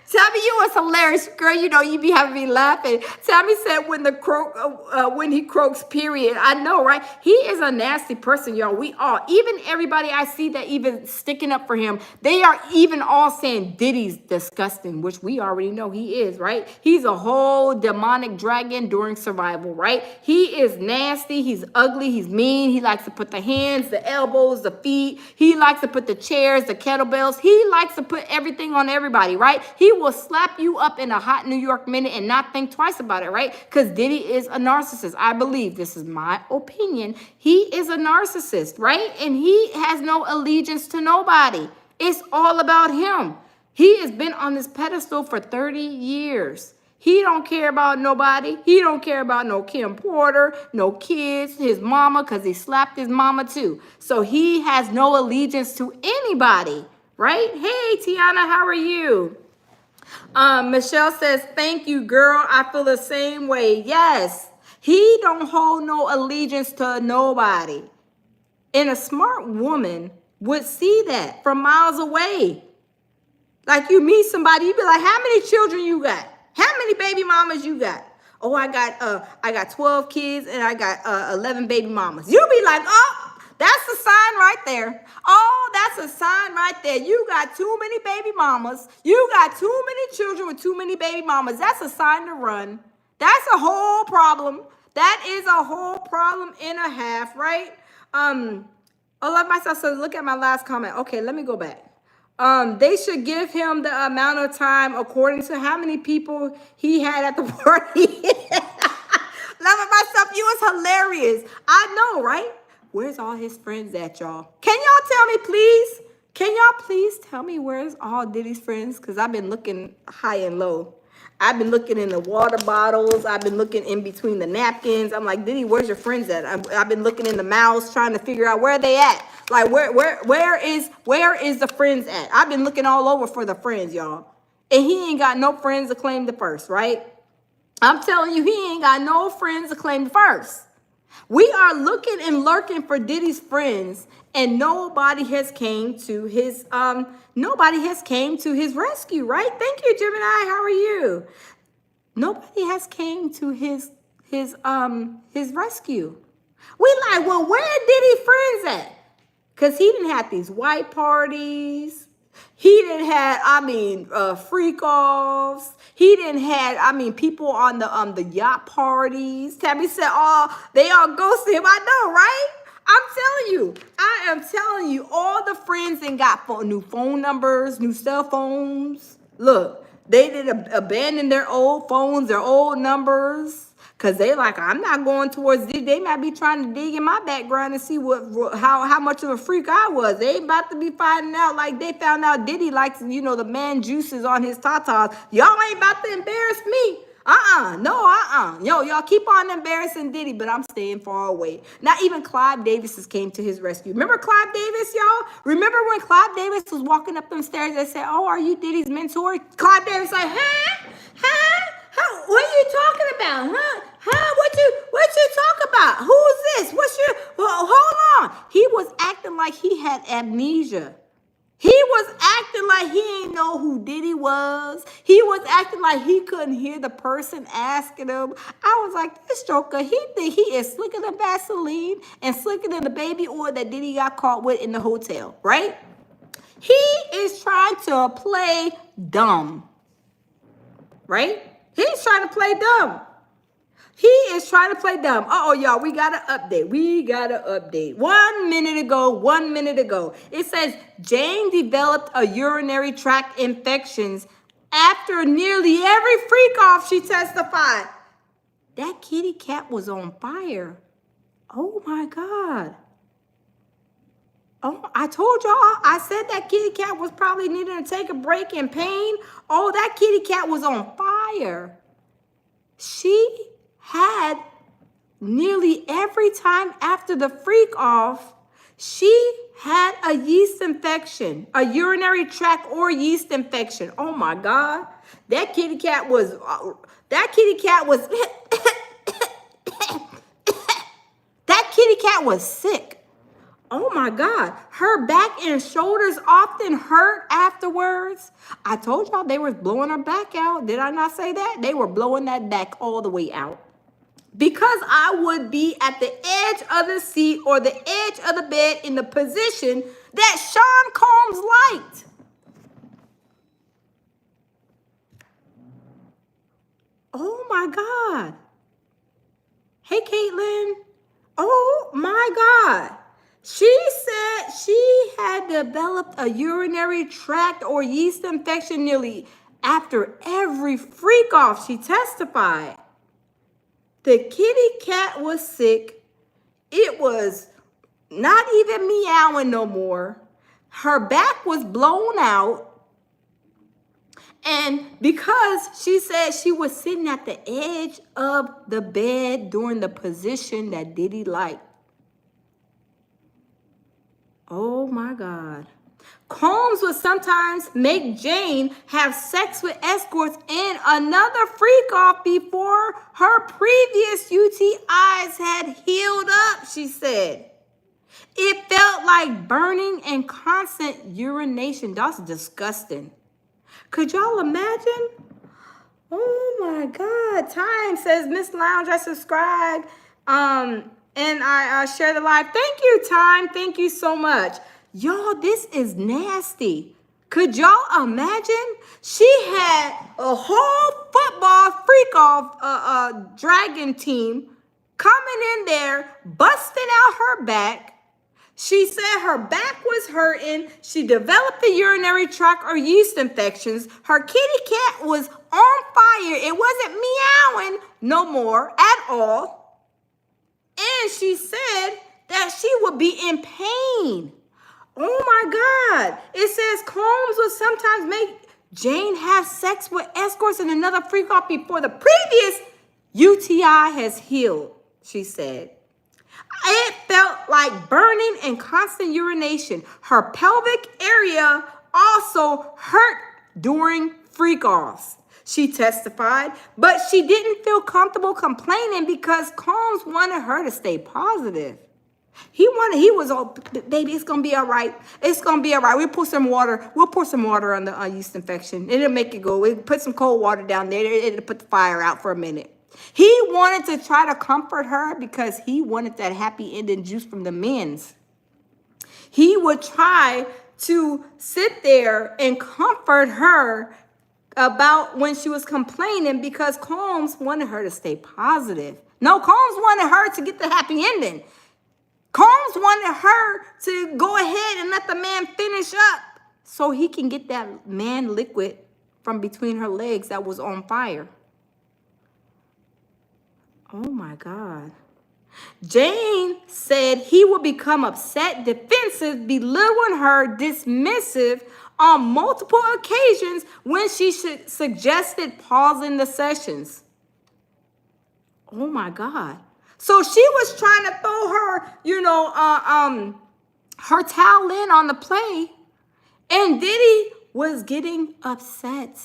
Tammy, you was hilarious, girl. You be having me laughing. Tammy said, when he croaks, period. I know, right? He is a nasty person, y'all. We all, even everybody I see that even sticking up for him, they are even all saying Diddy's disgusting, which we already know he is, right? He's a whole demonic dragon during survival, right? He is nasty. He's ugly. He's mean. He likes to put the hands, the elbows, the feet. He likes to put the chairs, the kettlebells. He likes to put everything on everybody, right? He will slap you up in a hot New York minute and not think twice about it, right? Because Diddy is a narcissist. I believe, this is my opinion, he is a narcissist, right? And he has no allegiance to nobody. It's all about him. He has been on this pedestal for 30 years. He don't care about nobody. He don't care about no Kim Porter, no kids, his mama, because he slapped his mama too. So he has no allegiance to anybody, right? Hey, Tiana, how are you? Michelle says, thank you, girl. I feel the same way. Yes, he don't hold no allegiance to nobody. And a smart woman would see that from miles away. Like, you meet somebody, you be like, how many children you got? How many baby mamas you got? Oh, I got 12 kids and I got 11 baby mamas. You be like, oh, that's a sign right there. Oh, that's a sign right there. You got too many baby mamas. You got too many children with too many baby mamas. That's a sign to run. That's a whole problem. That is a whole problem and a half, right? I love myself. So look at my last comment. Okay, let me go back. They should give him the amount of time according to how many people he had at the party. Loving myself, you was hilarious. I know, right? Where's all his friends at, y'all? Can y'all tell me, please? Can y'all please tell me where's all Diddy's friends? Because I've been looking high and low. I've been looking in the water bottles. I've been looking in between the napkins. I'm like, Diddy, where's your friends at? I've been looking in the mouths, trying to figure out where they at. Like, where is the friends at? I've been looking all over for the friends, y'all. And he ain't got no friends to claim the first, right? I'm telling you, he ain't got no friends to claim the first. We are looking and lurking for Diddy's friends, and nobody has came to his rescue, right? Thank you, Gemini. How are you? Nobody has came to his rescue. We like, well, where Diddy friends at? Because he didn't have these white parties. He didn't have, freak-offs. He didn't have, people on the yacht parties. Tammy said, oh, they all ghosted him. I know, right? I am telling you, all the friends and got new phone numbers, new cell phones. Look, they did abandon their old phones, their old numbers. Because they like, I'm not going towards Diddy. They might be trying to dig in my background and see how much of a freak I was. They ain't about to be finding out like they found out Diddy likes, the man juices on his tatas. Y'all ain't about to embarrass me. Yo, y'all keep on embarrassing Diddy, but I'm staying far away. Not even Clive Davis came to his rescue. Remember Clive Davis, y'all? Remember when Clive Davis was walking up them stairs and said, oh, are you Diddy's mentor? Clive Davis like, huh? What are you talking about? Huh? What you talk about? Who's this? What's your, well, hold on. He was acting like he had amnesia. He was acting like he ain't know who Diddy was. He was acting like he couldn't hear the person asking him. I was like, this joker, he think he is slicker than Vaseline and slicker than the baby oil that Diddy got caught with in the hotel, right? He is trying to play dumb, right? He's trying to play dumb. He is trying to play dumb. Uh-oh, y'all, we got to update. We got to update. 1 minute ago. It says Jane developed a urinary tract infections after nearly every freak off she testified. That kitty cat was on fire. Oh, my God. Oh, I told y'all, I said that kitty cat was probably needing to take a break in pain. Oh, that kitty cat was on fire. She had nearly every time after the freak off, she had a yeast infection, a urinary tract or yeast infection. Oh my God. That kitty cat was that kitty cat was sick. Oh my God. Her back and shoulders often hurt afterwards. I told y'all they were blowing her back out. Did I not say that? They were blowing that back all the way out. Because I would be at the edge of the seat or the edge of the bed in the position that Sean Combs liked. Oh my God. Hey, Caitlin. Oh my God. She said she had developed a urinary tract or yeast infection nearly after every freak off she testified. The kitty cat was sick. It was not even meowing no more. Her back was blown out. And because she said she was sitting at the edge of the bed during the position that Diddy liked. Oh my God. Combs would sometimes make Jane have sex with escorts and another freak off before her previous UTIs had healed up, she said. It felt like burning and constant urination. That's disgusting. Could y'all imagine? Oh my God. Time says, Miss Lounge, I subscribe. And I share the live. Thank you, Time. Thank you so much. Y'all, this is nasty. Could y'all imagine? She had a whole football freak-off dragon team coming in there, busting out her back. She said her back was hurting. She developed a urinary tract or yeast infections. Her kitty cat was on fire. It wasn't meowing no more at all. And she said that she would be in pain. Oh my God. It says Combs would sometimes make Jane have sex with escorts and another freak off before the previous UTI has healed, she said. It felt like burning and constant urination. Her pelvic area also hurt during freak offs, she testified, but she didn't feel comfortable complaining because Combs wanted her to stay positive. He was all, baby, it's going to be all right. It's going to be all right. We'll pour some water on the yeast infection. It'll make it go. We'll put some cold water down there. It'll put the fire out for a minute. He wanted to try to comfort her because he wanted that happy ending juice from the men's. He would try to sit there and comfort her about when she was complaining because Combs wanted her to stay positive. No, Combs wanted her to get the happy ending. Combs wanted her to go ahead and let the man finish up so he can get that man liquid from between her legs that was on fire. Oh my God. Jane said he would become upset, defensive, belittling her, dismissive on multiple occasions when she suggested pausing the sessions. Oh my God. So she was trying to throw her, her towel in on the play, and Diddy was getting upset.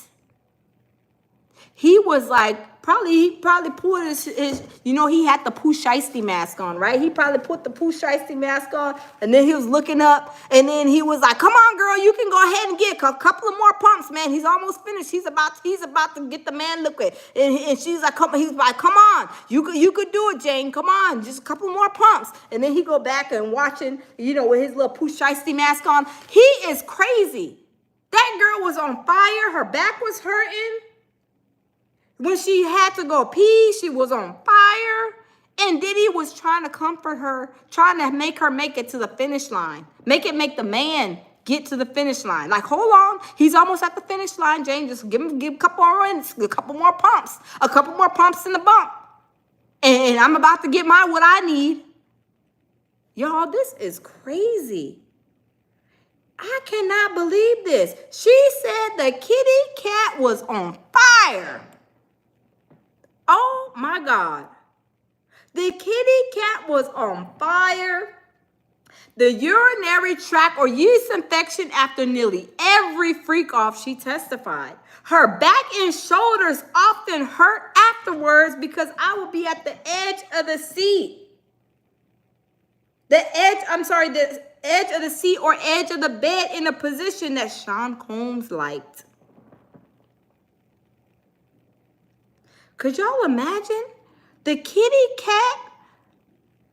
He was like he probably put his you know, he had the Pooh Shiesty mask on, right? He probably put the Pooh Shiesty mask on, and then he was looking up, and then he was like, come on, girl, you can go ahead and get a couple of more pumps, man. He's almost finished. He's about to get the man liquid. And she's like, come on, you could do it, Jane. Come on, just a couple more pumps. And then he go back and watching, you know, with his little Pooh Shiesty mask on. He is crazy. That girl was on fire. Her back was hurting. When she had to go pee, she was on fire. And Diddy was trying to comfort her, trying to make her make it to the finish line. Make the man get to the finish line. Like, hold on. He's almost at the finish line, Jane. Just give a couple more pumps. A couple more pumps in the bump. And I'm about to get what I need. Y'all, this is crazy. I cannot believe this. She said the kitty cat was on fire. Oh my God. The kitty cat was on fire. The urinary tract or yeast infection after nearly every freak off, she testified. Her back and shoulders often hurt afterwards because I will be at the edge of the seat. The edge of the seat or edge of the bed in a position that Sean Combs liked. Could y'all imagine? The kitty cat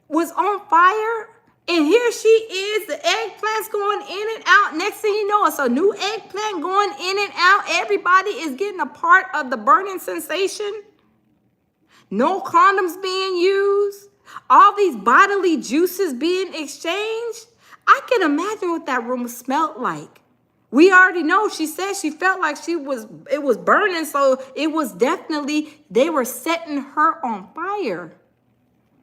was on fire, and here she is, the eggplant's going in and out. Next thing you know, it's a new eggplant going in and out. Everybody is getting a part of the burning sensation. No condoms being used. All these bodily juices being exchanged. I can imagine what that room smelled like. We already know, she said she felt like it was burning, so it was definitely, they were setting her on fire.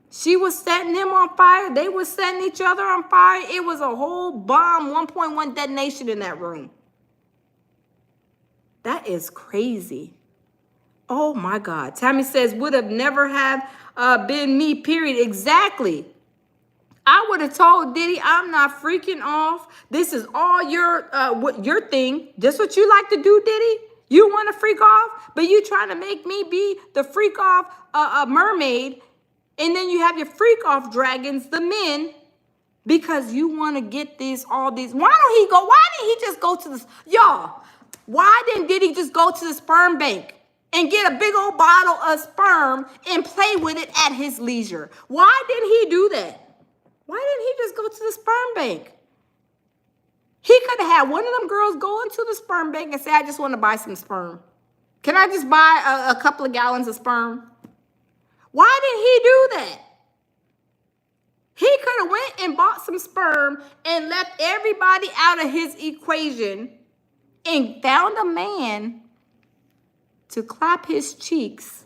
She was setting him on fire. They were setting each other on fire. It was a whole bomb, 1.1 detonation in that room. That is crazy. Oh my God. Tammy says, would have never have been me, period. Exactly. I would have told Diddy, I'm not freaking off. This is all your thing. Just what you like to do, Diddy. You want to freak off, but you trying to make me be the freak off mermaid. And then you have your freak off dragons, the men, because you want to get all these. Why didn't he just go to this? Y'all, why didn't Diddy just go to the sperm bank and get a big old bottle of sperm and play with it at his leisure? Why didn't he do that? Why didn't he just go to the sperm bank? He could have had one of them girls go into the sperm bank and say, I just want to buy some sperm. Can I just buy a couple of gallons of sperm? Why didn't he do that? He could have went and bought some sperm and left everybody out of his equation and found a man to clap his cheeks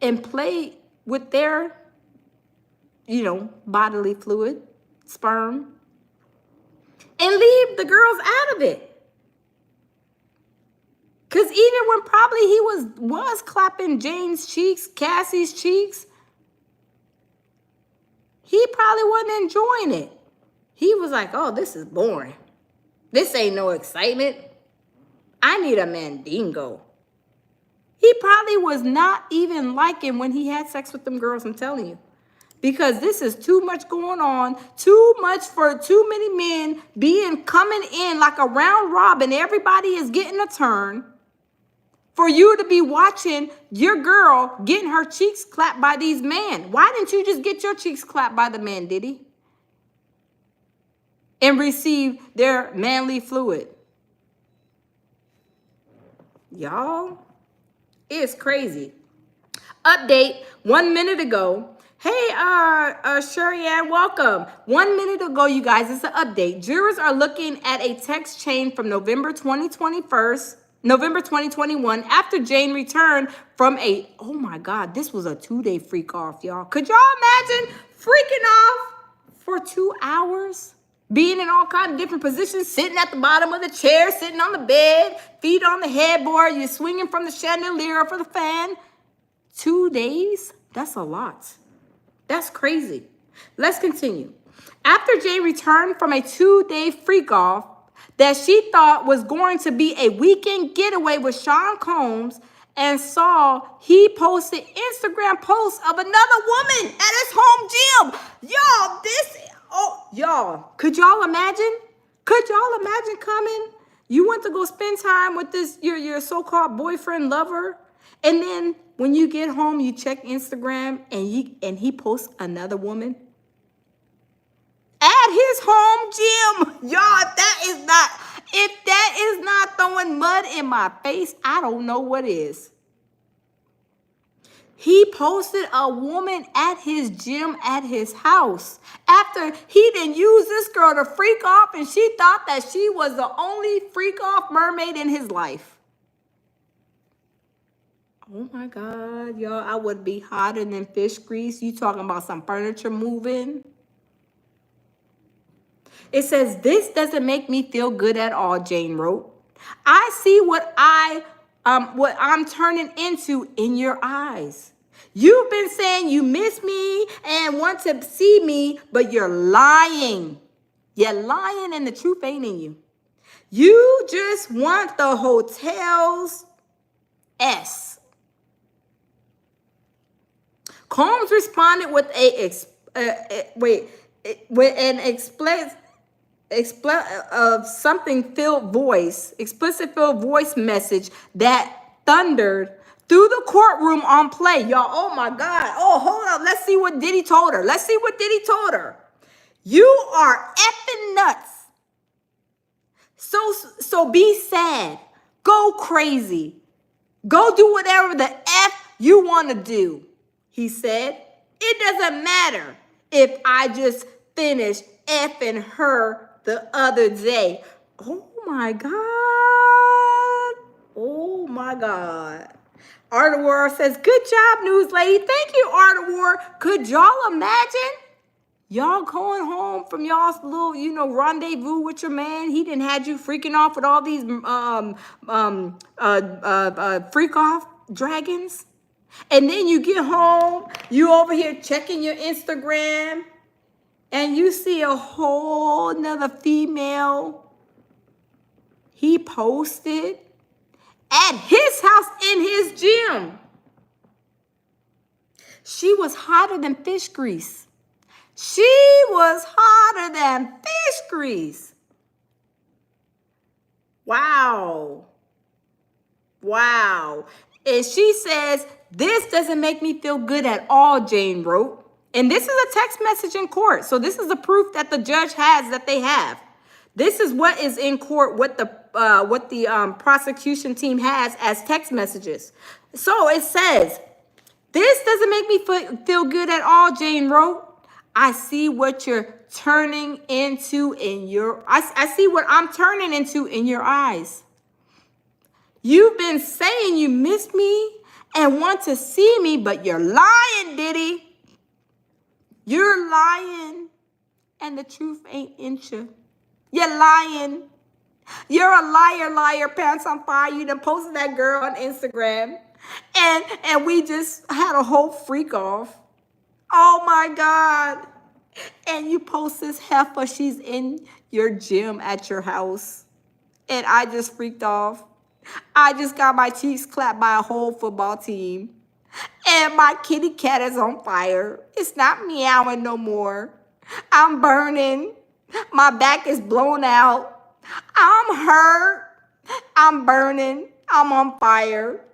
and play with their bodily fluid, sperm, and leave the girls out of it. Because even when probably he was clapping Jane's cheeks, Cassie's cheeks, he probably wasn't enjoying it. He was like, oh, this is boring. This ain't no excitement. I need a mandingo. He probably was not even liking when he had sex with them girls, I'm telling you. Because this is too much going on, too much for too many men coming in like a round robin. Everybody is getting a turn for you to be watching your girl getting her cheeks clapped by these men. Why didn't you just get your cheeks clapped by the man, Diddy? And receive their manly fluid? Y'all, it's crazy. Update 1 minute ago. Hey, Sherry Ann, welcome. 1 minute ago, you guys, it's an update. Jurors are looking at a text chain from November 2021 after Jane returned from oh my God, this was a 2-day freak off, y'all. Could y'all imagine freaking off for 2 hours? Being in all kinds of different positions, sitting at the bottom of the chair, sitting on the bed, feet on the headboard, you're swinging from the chandelier for the fan. 2 days? That's a lot. That's crazy. Let's continue. After Jane returned from a 2-day freak off that she thought was going to be a weekend getaway with Sean Combs, and saw he posted Instagram posts of another woman at his home gym. Y'all, could y'all imagine? Could y'all imagine coming? You went to go spend time with this, your so-called boyfriend, lover, and then when you get home, you check Instagram and he posts another woman at his home gym. Y'all, if that is not throwing mud in my face, I don't know what is. He posted a woman at his gym at his house after he didn't use this girl to freak off, and she thought that she was the only freak off mermaid in his life. Oh my God, y'all, I would be hotter than fish grease. You talking about some furniture moving? It says, this doesn't make me feel good at all, Jane wrote. I see what I'm turning into in your eyes. You've been saying you miss me and want to see me, but you're lying. You're lying and the truth ain't in you. You just want the hotel's S. Combs responded with an explicit filled voice message that thundered through the courtroom on play. Y'all, oh my God. Oh, hold up. Let's see what Diddy told her. You are effing nuts. So be sad. Go crazy. Go do whatever the F you want to do. He said, it doesn't matter if I just finished effing her the other day. Oh my God. Oh my God. Art of War says, good job, news lady. Thank you, Art of War. Could y'all imagine? Y'all going home from y'all's little, rendezvous with your man. He didn't had you freaking off with all these freak off dragons. And then you get home, you over here checking your Instagram, and you see a whole nother female he posted at his house in his gym. She was hotter than fish grease. Wow. And she says, this doesn't make me feel good at all, Jane wrote. And this is a text message in court. So this is the proof that the judge has that they have. This is what is in court, what the prosecution team has as text messages. So it says, this doesn't make me feel good at all, Jane wrote. I see what you're turning into I see what I'm turning into in your eyes. You've been saying you miss me and want to see me, but you're lying, Diddy. You're lying, and the truth ain't in you. You're lying. You're a liar, pants on fire. You done posted that girl on Instagram, and we just had a whole freak off. Oh my God. And you post this heifer, she's in your gym at your house, and I just freaked off. I just got my cheeks clapped by a whole football team. And my kitty cat is on fire. It's not meowing no more. I'm burning. My back is blown out. I'm hurt. I'm burning. I'm on fire.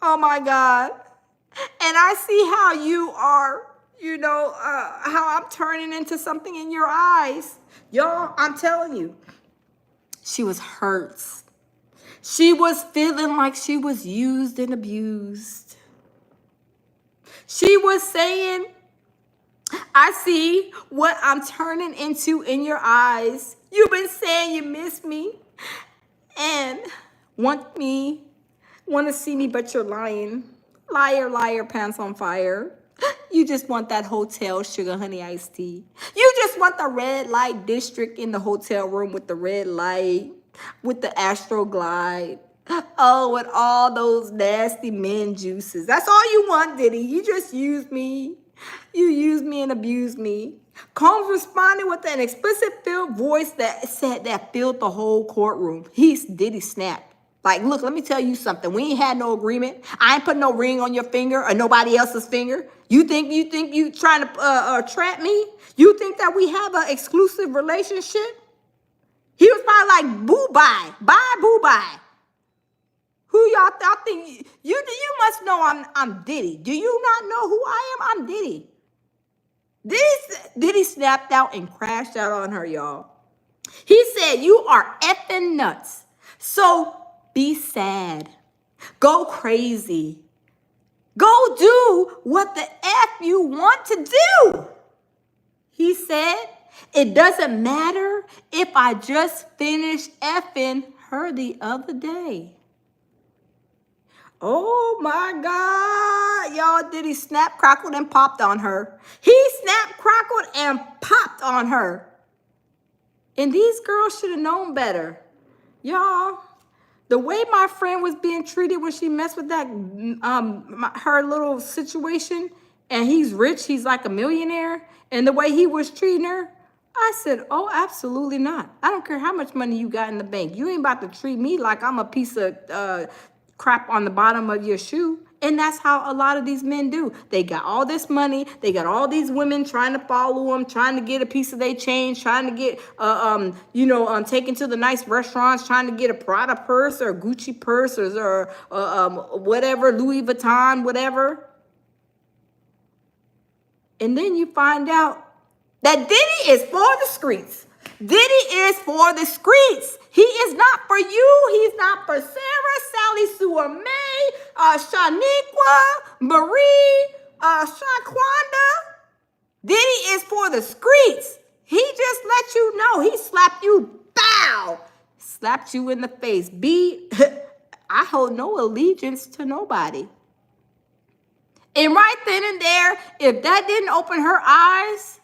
Oh my God. And I see how you are, how I'm turning into something in your eyes. Y'all, I'm telling you, she was hurt. She was feeling like she was used and abused. She was saying, I see what I'm turning into in your eyes. You've been saying you miss me and want to see me, but you're lying. Liar, pants on fire. You just want that hotel sugar honey iced tea. You just want the red light district in the hotel room with the red light, with the Astro Glide. Oh, with all those nasty men juices. That's all you want, Diddy. You just use me. You use me and abuse me. Combs responded with an explicit filled voice that filled the whole courtroom. Diddy snapped. Like, look, let me tell you something. We ain't had no agreement. I ain't put no ring on your finger or nobody else's finger. You think you trying to trap me? You think that we have an exclusive relationship? He was probably like, boo bye, bye boo bye. Who y'all think you must know I'm Diddy. Do you not know who I am? I'm Diddy. Diddy snapped out and crashed out on her, y'all. He said, you are effing nuts. So be sad. Go crazy. Go do what the F you want to do. He said, it doesn't matter if I just finished effing her the other day. Oh my God. Y'all, Diddy snap, crackled, and popped on her. He snapped, crackled, and popped on her. And these girls should have known better. Y'all, the way my friend was being treated when she messed with that, her little situation, and he's rich, he's like a millionaire, and the way he was treating her, I said, oh, absolutely not. I don't care how much money you got in the bank. You ain't about to treat me like I'm a piece of crap on the bottom of your shoe. And that's how a lot of these men do. They got all this money. They got all these women trying to follow them, trying to get a piece of their change, trying to get, taken to the nice restaurants, trying to get a Prada purse or a Gucci purse or whatever, Louis Vuitton, whatever. And then you find out that Diddy is for the streets. Diddy is for the streets. He is not for you. He's not for Sarah, Sally Sue May, Shaniqua, Marie, Shaquanda. Diddy is for the streets. He just let you know. He slapped you, bow. Slapped you in the face. I hold no allegiance to nobody. And right then and there, if that didn't open her eyes,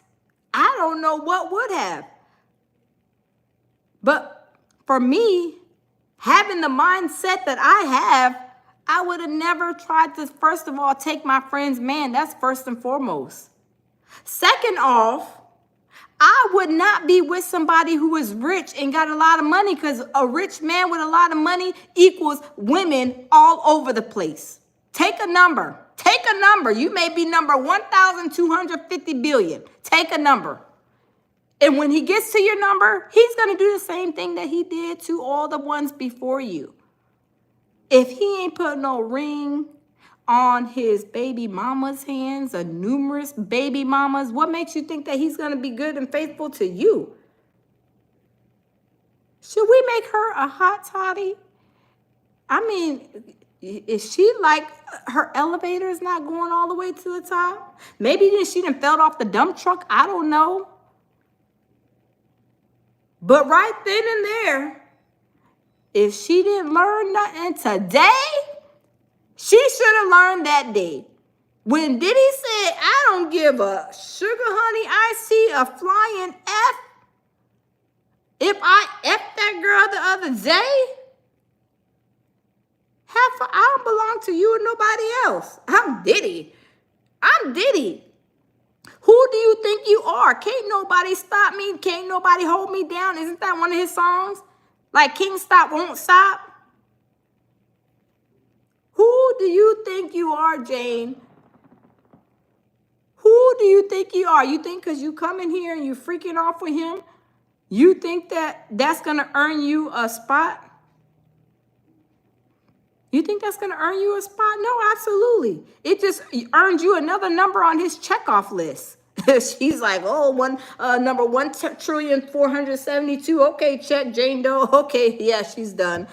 I don't know what would have. But for me, having the mindset that I have, I would have never tried to, first of all, take my friend's man. That's first and foremost. Second off, I would not be with somebody who is rich and got a lot of money, because a rich man with a lot of money equals women all over the place. Take a number. Take a number. You may be number 1,250 billion. Take a number. And when he gets to your number, he's going to do the same thing that he did to all the ones before you. If he ain't put no ring on his baby mama's hands, or numerous baby mamas, what makes you think that he's going to be good and faithful to you? Should we make her a hot toddy? I mean, is she like, her elevator is not going all the way to the top? Maybe she done fell off the dump truck. I don't know. But right then and there, if she didn't learn nothing today, she should have learned that day. When Diddy said, I don't give a sugar honey, I see a flying F. If I F that girl the other day, I don't belong to you and nobody else. I'm Diddy. I'm Diddy. Who do you think you are? Can't nobody stop me. Can't nobody hold me down. Isn't that one of his songs? Like, King Stop Won't Stop. Who do you think you are, Jane? Who do you think you are? You think because you come in here and you freaking off with him, you think that that's going to earn you a spot? You think that's going to earn you a spot? No, absolutely. It just earned you another number on his checkoff list. She's like, oh, number 1,472,000,000. Okay, check, Jane Doe. Okay, yeah, she's done.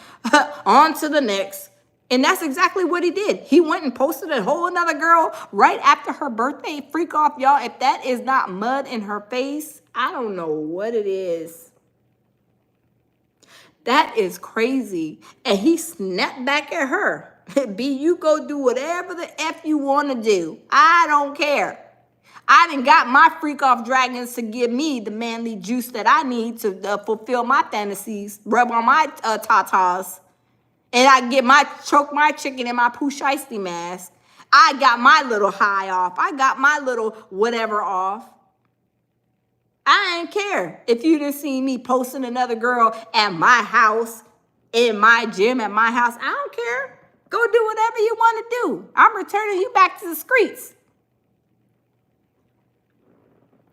On to the next. And that's exactly what he did. He went and posted a whole another girl right after her birthday. Freak off, y'all. If that is not mud in her face, I don't know what it is. That is crazy. And he snapped back at her. B, you go do whatever the F you want to do. I don't care. I done got my freak off dragons to give me the manly juice that I need to fulfill my fantasies, rub on my tatas. And I get choke my chicken in my poo shiesty mask. I got my little high off. I got my little whatever off. I ain't care if you didn't see me posting another girl at my house in my gym at my house. I don't care. Go do whatever you want to do. I'm returning you back to the streets.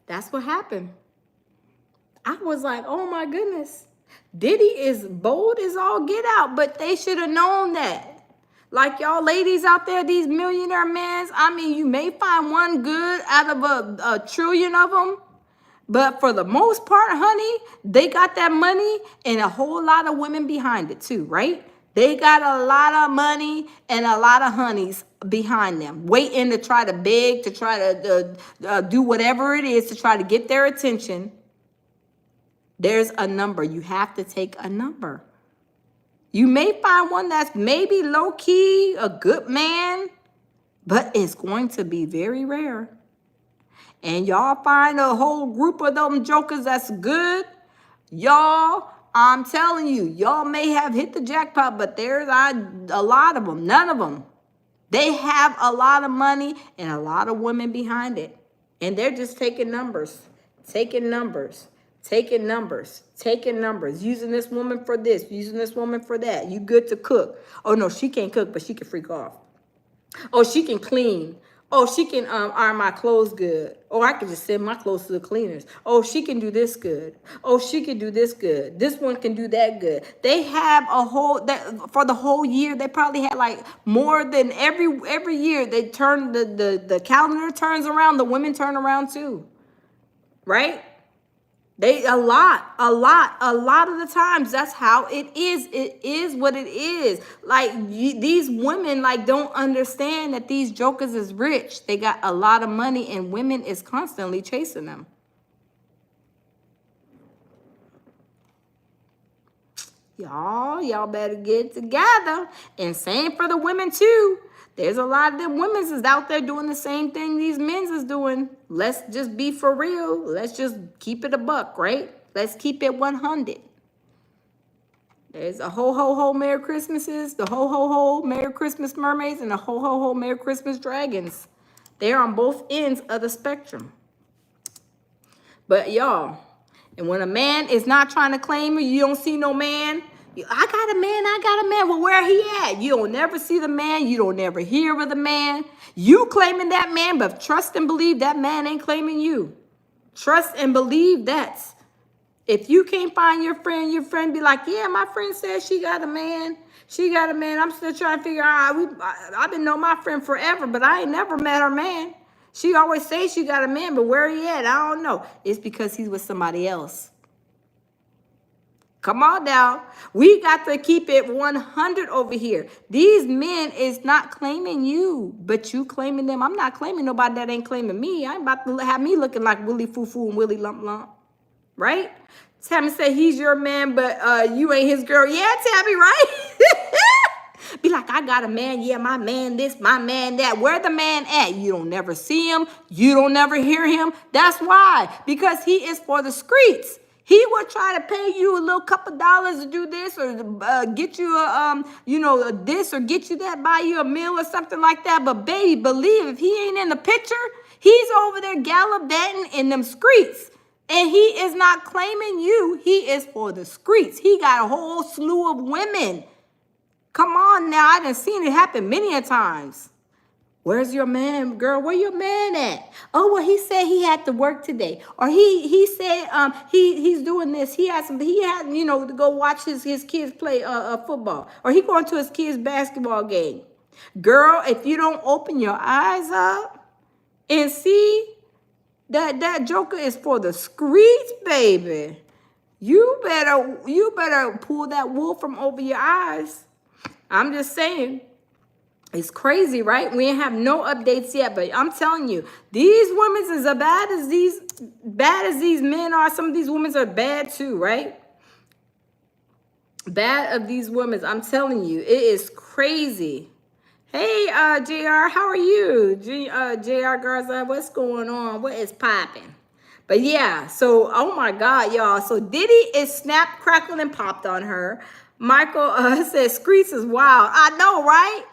That's what happened. I was like, oh my goodness. Diddy is bold as all get out, but they should have known that. Like y'all ladies out there, these millionaire men, I mean, you may find one good out of a trillion of them, but for the most part, honey, they got that money and a whole lot of women behind it too, right? They got a lot of money and a lot of honeys behind them, waiting to try to beg, to try to do whatever it is to try to get their attention. There's a number. You have to take a number. You may find one that's maybe low-key, a good man, but it's going to be very rare. And y'all find a whole group of them jokers that's good. Y'all, I'm telling you, y'all may have hit the jackpot, but there's a lot of them, none of them. They have a lot of money and a lot of women behind it. And they're just taking numbers, taking numbers. Taking numbers, using this woman for this, using this woman for that. You good to cook. Oh, no, she can't cook, but she can freak off. Oh, she can clean. Oh, she can iron my clothes good. Oh, I can just send my clothes to the cleaners. Oh, she can do this good. Oh, she can do this good. This one can do that good. They have a whole, for the whole year, they probably had like more than every year. They turn, the calendar turns around, the women turn around too, right? They a lot of the times that's how it is. It is what it is. Like these women like don't understand that these jokers is rich. They got a lot of money and women is constantly chasing them. Y'all better get together. And same for the women too. There's a lot of them women is out there doing the same thing these men's is doing. Let's just be for real. Let's just keep it a buck, right? Let's keep it 100. There's a ho Merry Christmases, the ho Merry Christmas mermaids, and the ho Merry Christmas dragons. They're on both ends of the spectrum. But y'all, and when a man is not trying to claim you, you don't see no man. I got a man. Well, where he at? You don't never see the man. You don't never hear of the man. You claiming that man, but trust and believe that man ain't claiming you. Trust and believe that. If you can't find your friend be like, yeah, my friend says she got a man. She got a man. I'm still trying to figure out. I've been knowing my friend forever, but I ain't never met her man. She always says she got a man, but where he at? I don't know. It's because he's with somebody else. Come on now. We got to keep it 100 over here. These men is not claiming you, but you claiming them. I'm not claiming nobody that ain't claiming me. I ain't about to have me looking like Willie Foo-Foo and Willie Lump Lump. Right? Tammy said he's your man, but you ain't his girl. Yeah, Tammy, right? Be like, I got a man. Yeah, my man this, my man that. Where the man at? You don't never see him. You don't never hear him. That's why. Because he is for the streets. He would try to pay you a little couple dollars to do this or get you this or get you that, buy you a meal or something like that. But baby, believe if he ain't in the picture, he's over there gallivanting in them streets. And he is not claiming you. He is for the streets. He got a whole slew of women. Come on now. I done seen it happen many a times. Where's your man, girl? Where your man at? Oh, well, he said he had to work today. Or he said he's doing this. He had to go watch his kids play football. Or he going to his kids' basketball game. Girl, if you don't open your eyes up and see that joker is for the streets, baby, you better pull that wool from over your eyes. I'm just saying. It's crazy, right? We ain't have no updates yet, but I'm telling you, these women is as bad as these men are. Some of these women are bad too, right? Bad of these women, I'm telling you, it is crazy. Hey, JR, how are you? JR Garza, what's going on? What is popping? But yeah, so, oh my God, y'all. So Diddy is snapped, crackled, and popped on her. Michael says, streets is wild. I know, right?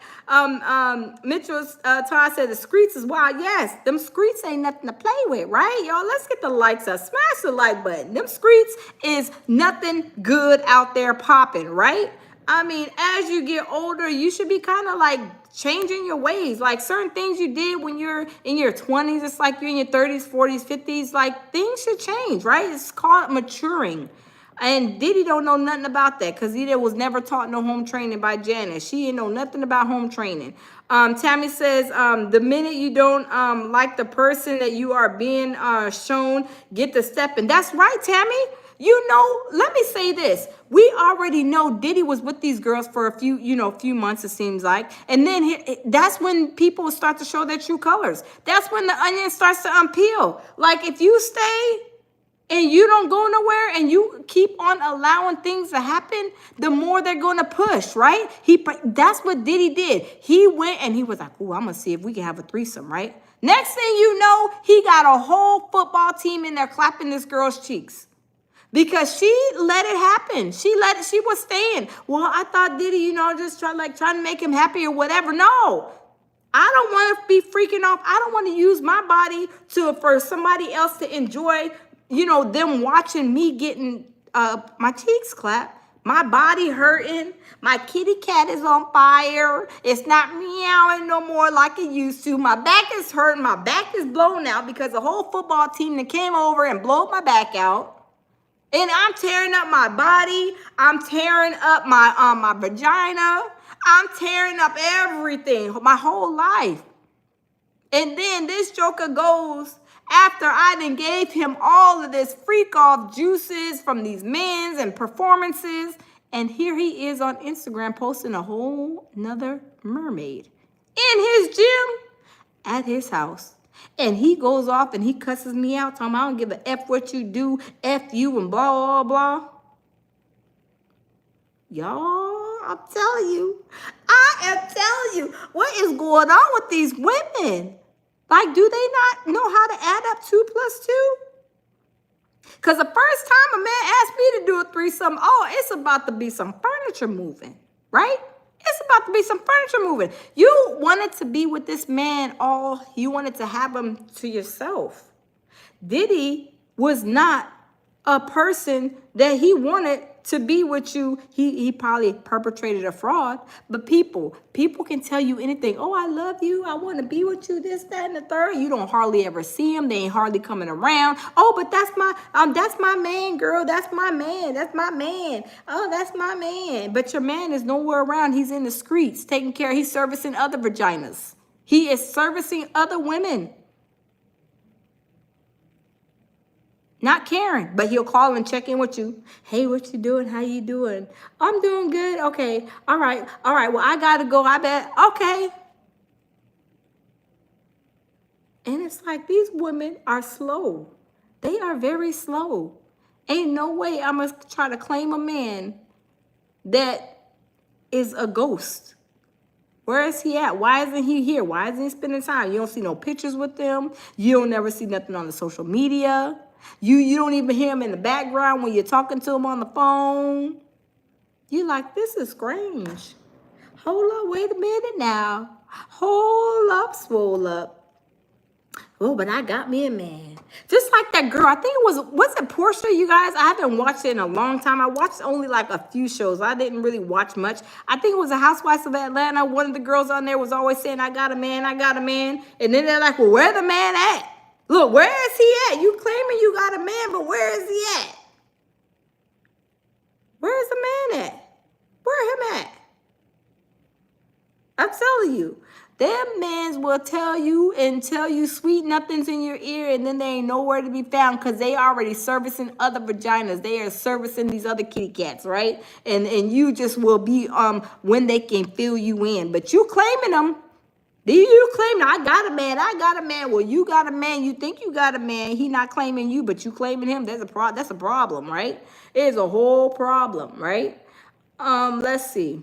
Mitchell Todd said the streets is wild. Yes, them streets ain't nothing to play with, right? Y'all, let's get the likes up. Smash the like button. Them streets is nothing good out there popping, right? I mean, as you get older, you should be kind of like changing your ways. Like certain things you did when you're in your 20s, it's like you're in your 30s, 40s, 50s. Like things should change, right? It's called maturing. And Diddy don't know nothing about that because he was never taught no home training by Janice. She didn't know nothing about home training. Tammy says, the minute you don't like the person that you are being shown, get the step. And that's right, Tammy. You know, let me say this. We already know Diddy was with these girls for a few months, it seems like. And then that's when people start to show their true colors. That's when the onion starts to unpeel. Like if you stay and you don't go nowhere and you keep on allowing things to happen, the more they're going to push, right? That's what Diddy did. He went and he was like, oh, I'm going to see if we can have a threesome, right? Next thing you know, he got a whole football team in there clapping this girl's cheeks. Because she let it happen. She was staying. Well, I thought Diddy, just trying to make him happy or whatever. No, I don't want to be freaking off. I don't want to use my body for somebody else to enjoy, them watching me getting my cheeks clapped. My body hurting. My kitty cat is on fire. It's not meowing no more like it used to. My back is hurting. My back is blown out because the whole football team that came over and blew my back out. And I'm tearing up my body. I'm tearing up my vagina. I'm tearing up everything, my whole life. And then this joker goes after I done gave him all of this freak off juices from these men's and performances. And here he is on Instagram posting a whole nother mermaid in his gym at his house. And he goes off and he cusses me out, talking, I don't give a F what you do, F you and blah, blah, blah. Y'all, I'm telling you, I am telling you, what is going on with these women? Like, do they not know how to add up 2 + 2? Because the first time a man asked me to do a threesome, it's about to be some furniture moving, right? It's about to be some furniture moving. You wanted to be with this man you wanted to have him to yourself. Diddy was not a person that he wanted to be with you. He probably perpetrated a fraud, but people can tell you anything. Oh, I love you. I want to be with you, this, that, and the third. You don't hardly ever see him. They ain't hardly coming around. Oh, but that's my man, girl. That's my man. That's my man. Oh, that's my man. But your man is nowhere around. He's in the streets taking care. He's servicing other vaginas. He is servicing other women. Not caring, but he'll call and check in with you. Hey, what you doing? How you doing? I'm doing good. Okay. All right. Well, I got to go. I bet. Okay. And it's like these women are slow. They are very slow. Ain't no way I'm going to try to claim a man that is a ghost. Where is he at? Why isn't he here? Why isn't he spending time? You don't see no pictures with them. You don't never see nothing on the social media. You don't even hear him in the background when you're talking to him on the phone. You're like, this is strange. Hold up, wait a minute now. Hold up, swole up. Oh, but I got me a man. Just like that girl. I think was it Portia, you guys? I haven't watched it in a long time. I watched only like a few shows. I didn't really watch much. I think it was the Housewives of Atlanta. One of the girls on there was always saying, I got a man, I got a man. And then they're like, well, where the man at? Look, where is he at? You claiming you got a man, but where is he at? Where is the man at? Where him at? I'm telling you, them mans will tell you sweet nothings in your ear, and then they ain't nowhere to be found because they already servicing other vaginas. They are servicing these other kitty cats, right? And you just will be when they can fill you in. But you claiming them. You claim, I got a man. Well, you got a man. You think you got a man. He not claiming you, but you claiming him. That's a problem, right? It is a whole problem, right? Let's see.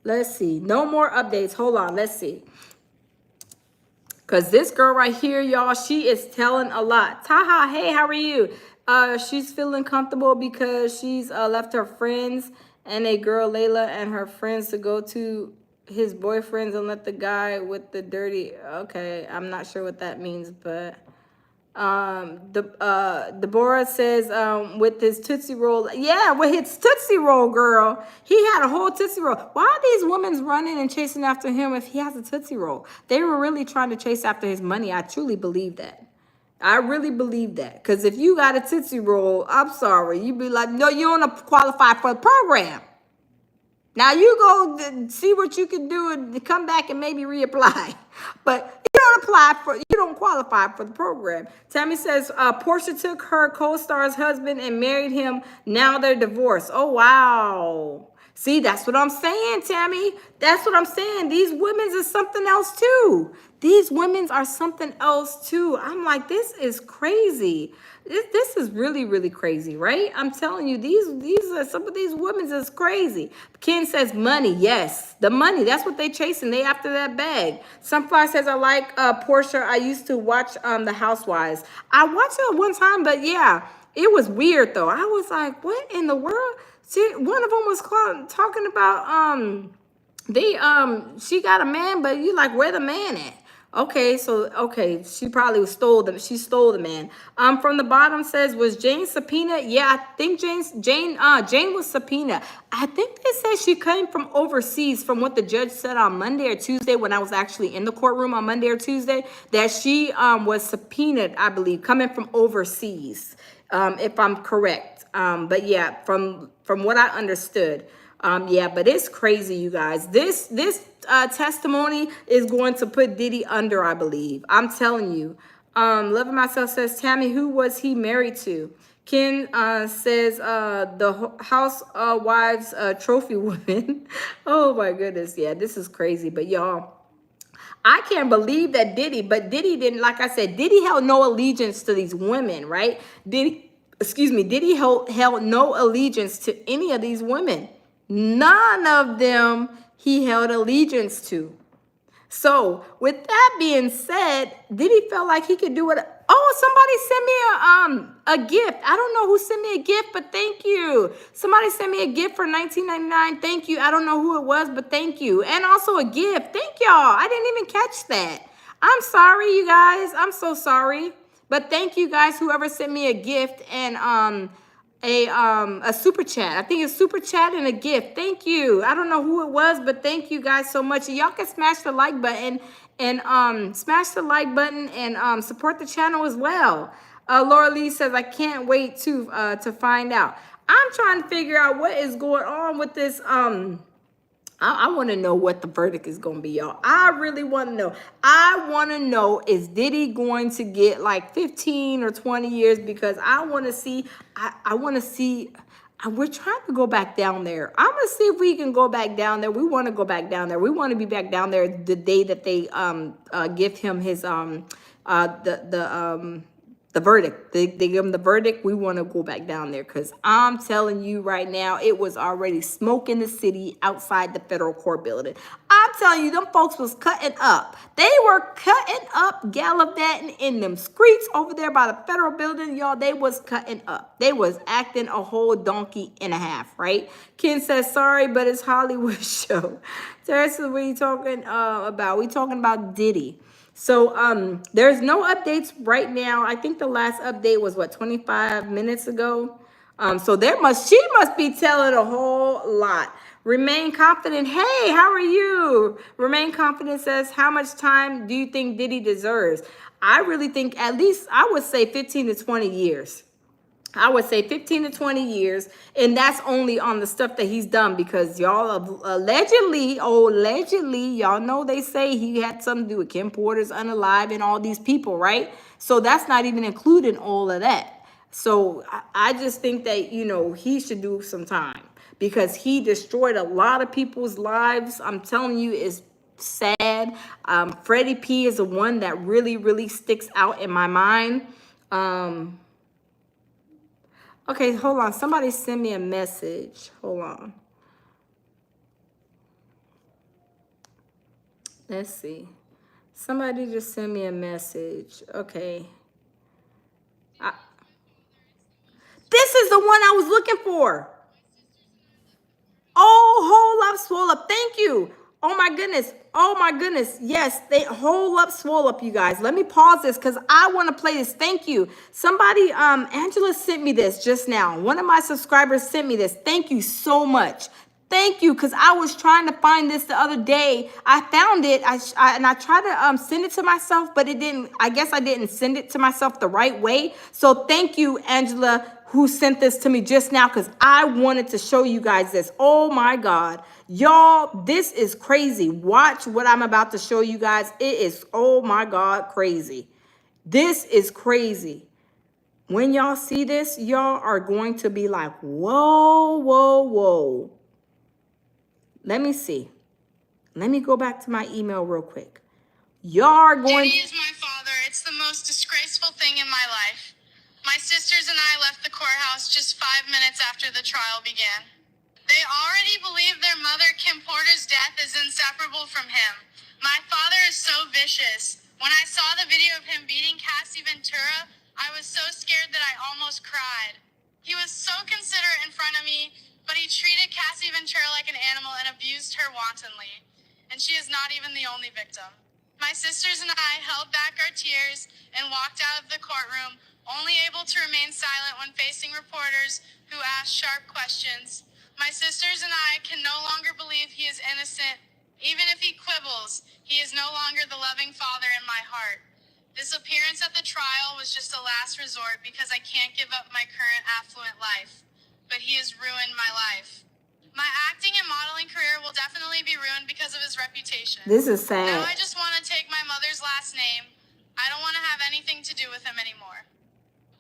Let's see. No more updates. Hold on. Let's see. Because this girl right here, y'all, she is telling a lot. Taha, hey, how are you? She's feeling comfortable because she's left her friends and a girl, Layla, and her friends to go to his boyfriends and let the guy with the dirty. Okay, I'm not sure what that means, but Deborah says with his Tootsie Roll. Yeah, with his Tootsie Roll, girl. He had a whole Tootsie Roll. Why are these women running and chasing after him if he has a Tootsie Roll? They were really trying to chase after his money. I truly believe that. I really believe that. Because if you got a Tootsie Roll, I'm sorry. You'd be like, no, you don't qualify for the program. Now you go see what you can do and come back and maybe reapply. But you don't qualify for the program. Tammy says, Portia took her co-star's husband and married him. Now they're divorced. Oh, wow. See, that's what I'm saying, Tammy. That's what I'm saying. These women's is something else too. These women's are something else too. I'm like, this is crazy. This is really, really crazy, right? I'm telling you, these are some of these women's is crazy. Ken says money. Yes, the money. That's what they chasing. They after that bag. Sunflower says, I like Portia. I used to watch The Housewives. I watched it one time, but yeah, it was weird though. I was like, what in the world? See, one of them was talking about she got a man, but you like, where the man at? Okay, she probably stole them. She stole the man. From the bottom says, was Jane subpoenaed? Yeah, I think Jane was subpoenaed. I think they said she came from overseas, from what the judge said on Monday or Tuesday when I was actually in the courtroom on Monday or Tuesday, that she was subpoenaed, I believe, coming from overseas, if I'm correct. But yeah, from what I understood. Yeah, but it's crazy, you guys. This testimony is going to put Diddy under, I believe. I'm telling you. Loving Myself says, Tammy, who was he married to? Ken says, the housewives trophy woman. Oh my goodness. Yeah, this is crazy. But y'all, I can't believe that Diddy didn't, like I said, Diddy held no allegiance to these women, right? Diddy held no allegiance to any of these women. None of them he held allegiance to. So with that being said, Diddy felt like he could do it. Oh, somebody sent me a gift. I don't know who sent me a gift, but thank you. Somebody sent me a gift for $19.99. Thank you. I don't know who it was, but thank you. And also a gift. Thank y'all. I didn't even catch that. I'm sorry, you guys. I'm so sorry. But thank you guys, whoever sent me a gift and a super chat. I think it's super chat and a gift. Thank you. I don't know who it was, but thank you guys so much. Y'all can smash the like button and support the channel as well. Laura Lee says, I can't wait to find out. I'm trying to figure out what is going on with this I want to know what the verdict is going to be, y'all. I really want to know. I want to know, is Diddy going to get like 15 or 20 years? Because I want to see, I want to see, we're trying to go back down there. I'm going to see if we can go back down there. We want to go back down there. We want to be back down there the day that they give him his, the verdict. They give him the verdict. We want to go back down there because I'm telling you right now, it was already smoke in the city outside the federal court building. I'm telling you, them folks was cutting up. They were cutting up, gallivanting in them streets over there by the federal building. Y'all, they was cutting up. They was acting a whole donkey and a half, right? Ken says, sorry, but it's Hollywood show. Teresa, what are you talking about? We talking about Diddy. So there's no updates right now. I think the last update was what, 25 minutes ago. So she must be telling a whole lot. Remain confident. Hey, how are you? Remain confident says, how much time do you think Diddy deserves? I really think at least I would say 15 to 20 years. I would say 15 to 20 years, and that's only on the stuff that he's done because y'all allegedly, y'all know they say he had something to do with Kim Porter's unalive and all these people, right? So that's not even including all of that. So I just think that, he should do some time because he destroyed a lot of people's lives. I'm telling you, it's sad. Freddie P is the one that really, really sticks out in my mind. Okay, hold on. Somebody send me a message. Hold on. Let's see. Somebody just sent me a message. Okay. This is the one I was looking for. Oh, hold up, swole up. Thank you. Oh my goodness. Oh my goodness. Yes, they hold up, swole up, you guys. Let me pause this because I want to play this. Thank you. Somebody, Angela sent me this just now. One of my subscribers sent me this. Thank you so much. Thank you, because I was trying to find this the other day. I found it, and I tried to send it to myself, but it didn't. I guess I didn't send it to myself the right way. So thank you, Angela, who sent this to me just now, because I wanted to show you guys this. Oh my God, y'all, this is crazy. Watch what I'm about to show you guys. It is, oh my God, crazy. This is crazy. When y'all see this, y'all are going to be like, whoa, whoa, whoa. Let me see. Let me go back to my email real quick. Y'all are going. Diddy is my father. It's the most disgraceful thing in my life. My sisters and I left the courthouse just 5 minutes after the trial began. They already believe their mother, Kim Porter's death is inseparable from him. My father is so vicious. When I saw the video of him beating Cassie Ventura, I was so scared that I almost cried. He was so considerate in front of me, but he treated Cassie Ventura like an animal and abused her wantonly. And she is not even the only victim. My sisters and I held back our tears and walked out of the courtroom, only able to remain silent when facing reporters who asked sharp questions. My sisters and I can no longer believe he is innocent. Even if he quibbles, he is no longer the loving father in my heart. This appearance at the trial was just a last resort because I can't give up my current affluent life. But he has ruined my life. My acting and modeling career will definitely be ruined because of his reputation. This is sad. Now I just want to take my mother's last name. I don't want to have anything to do with him anymore.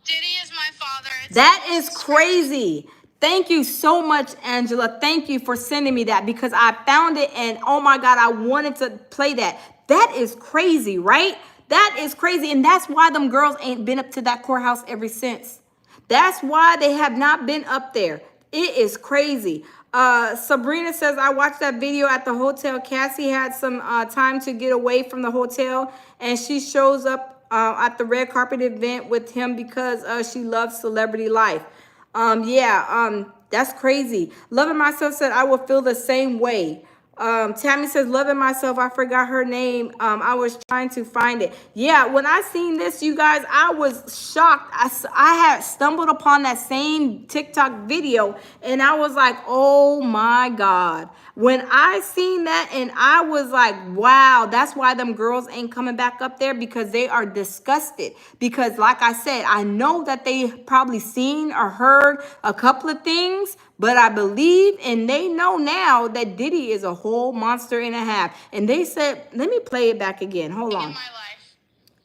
Diddy is my father. That is crazy. Thank you so much, Angela. Thank you for sending me that, because I found it and oh my God, I wanted to play that. That is crazy, right? That is crazy. And that's why them girls ain't been up to that courthouse ever since. That's why they have not been up there. It is crazy. Sabrina says, I watched that video at the hotel. Cassie had some time to get away from the hotel, and she shows up at the red carpet event with him because she loves celebrity life. That's crazy. Loving Myself said, I will feel the same way. Tammy says, loving myself. I forgot her name. I was trying to find it. Yeah, when I seen this, you guys, I was shocked. I had stumbled upon that same TikTok video and I was like, oh my God. When I seen that and I was like, wow, that's why them girls ain't coming back up there, because they are disgusted. Because like I said, I know that they probably seen or heard a couple of things, but I believe and they know now that Diddy is a whole monster and a half. And they said, let me play it back again. Hold on. In my life,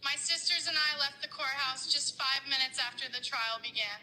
my sisters and I left the courthouse just 5 minutes after the trial began.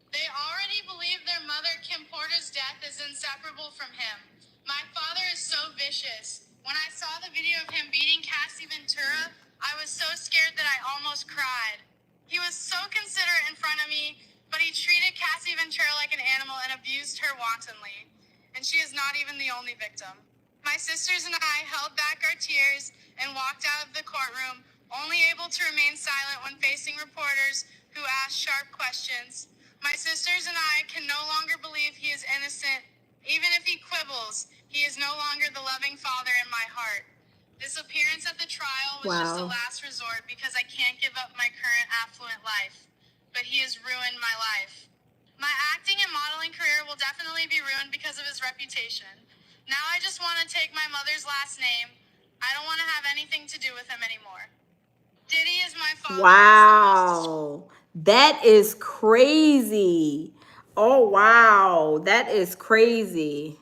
They already believe their mother, Kim Porter's death is inseparable from him. My father is so vicious. When I saw the video of him beating Cassie Ventura, I was so scared that I almost cried. He was so considerate in front of me, but he treated Cassie Ventura like an animal and abused her wantonly. And she is not even the only victim. My sisters and I held back our tears and walked out of the courtroom, only able to remain silent when facing reporters who asked sharp questions. My sisters and I can no longer believe he is innocent. Even if he quibbles, he is no longer the loving father in my heart. This appearance at the trial was just a last resort because I can't give up my current affluent life. But he has ruined my life. My acting and modeling career will definitely be ruined because of his reputation. Now I just want to take my mother's last name. I don't want to have anything to do with him anymore. Diddy is my father. Wow. That is crazy. Oh, wow. That is crazy.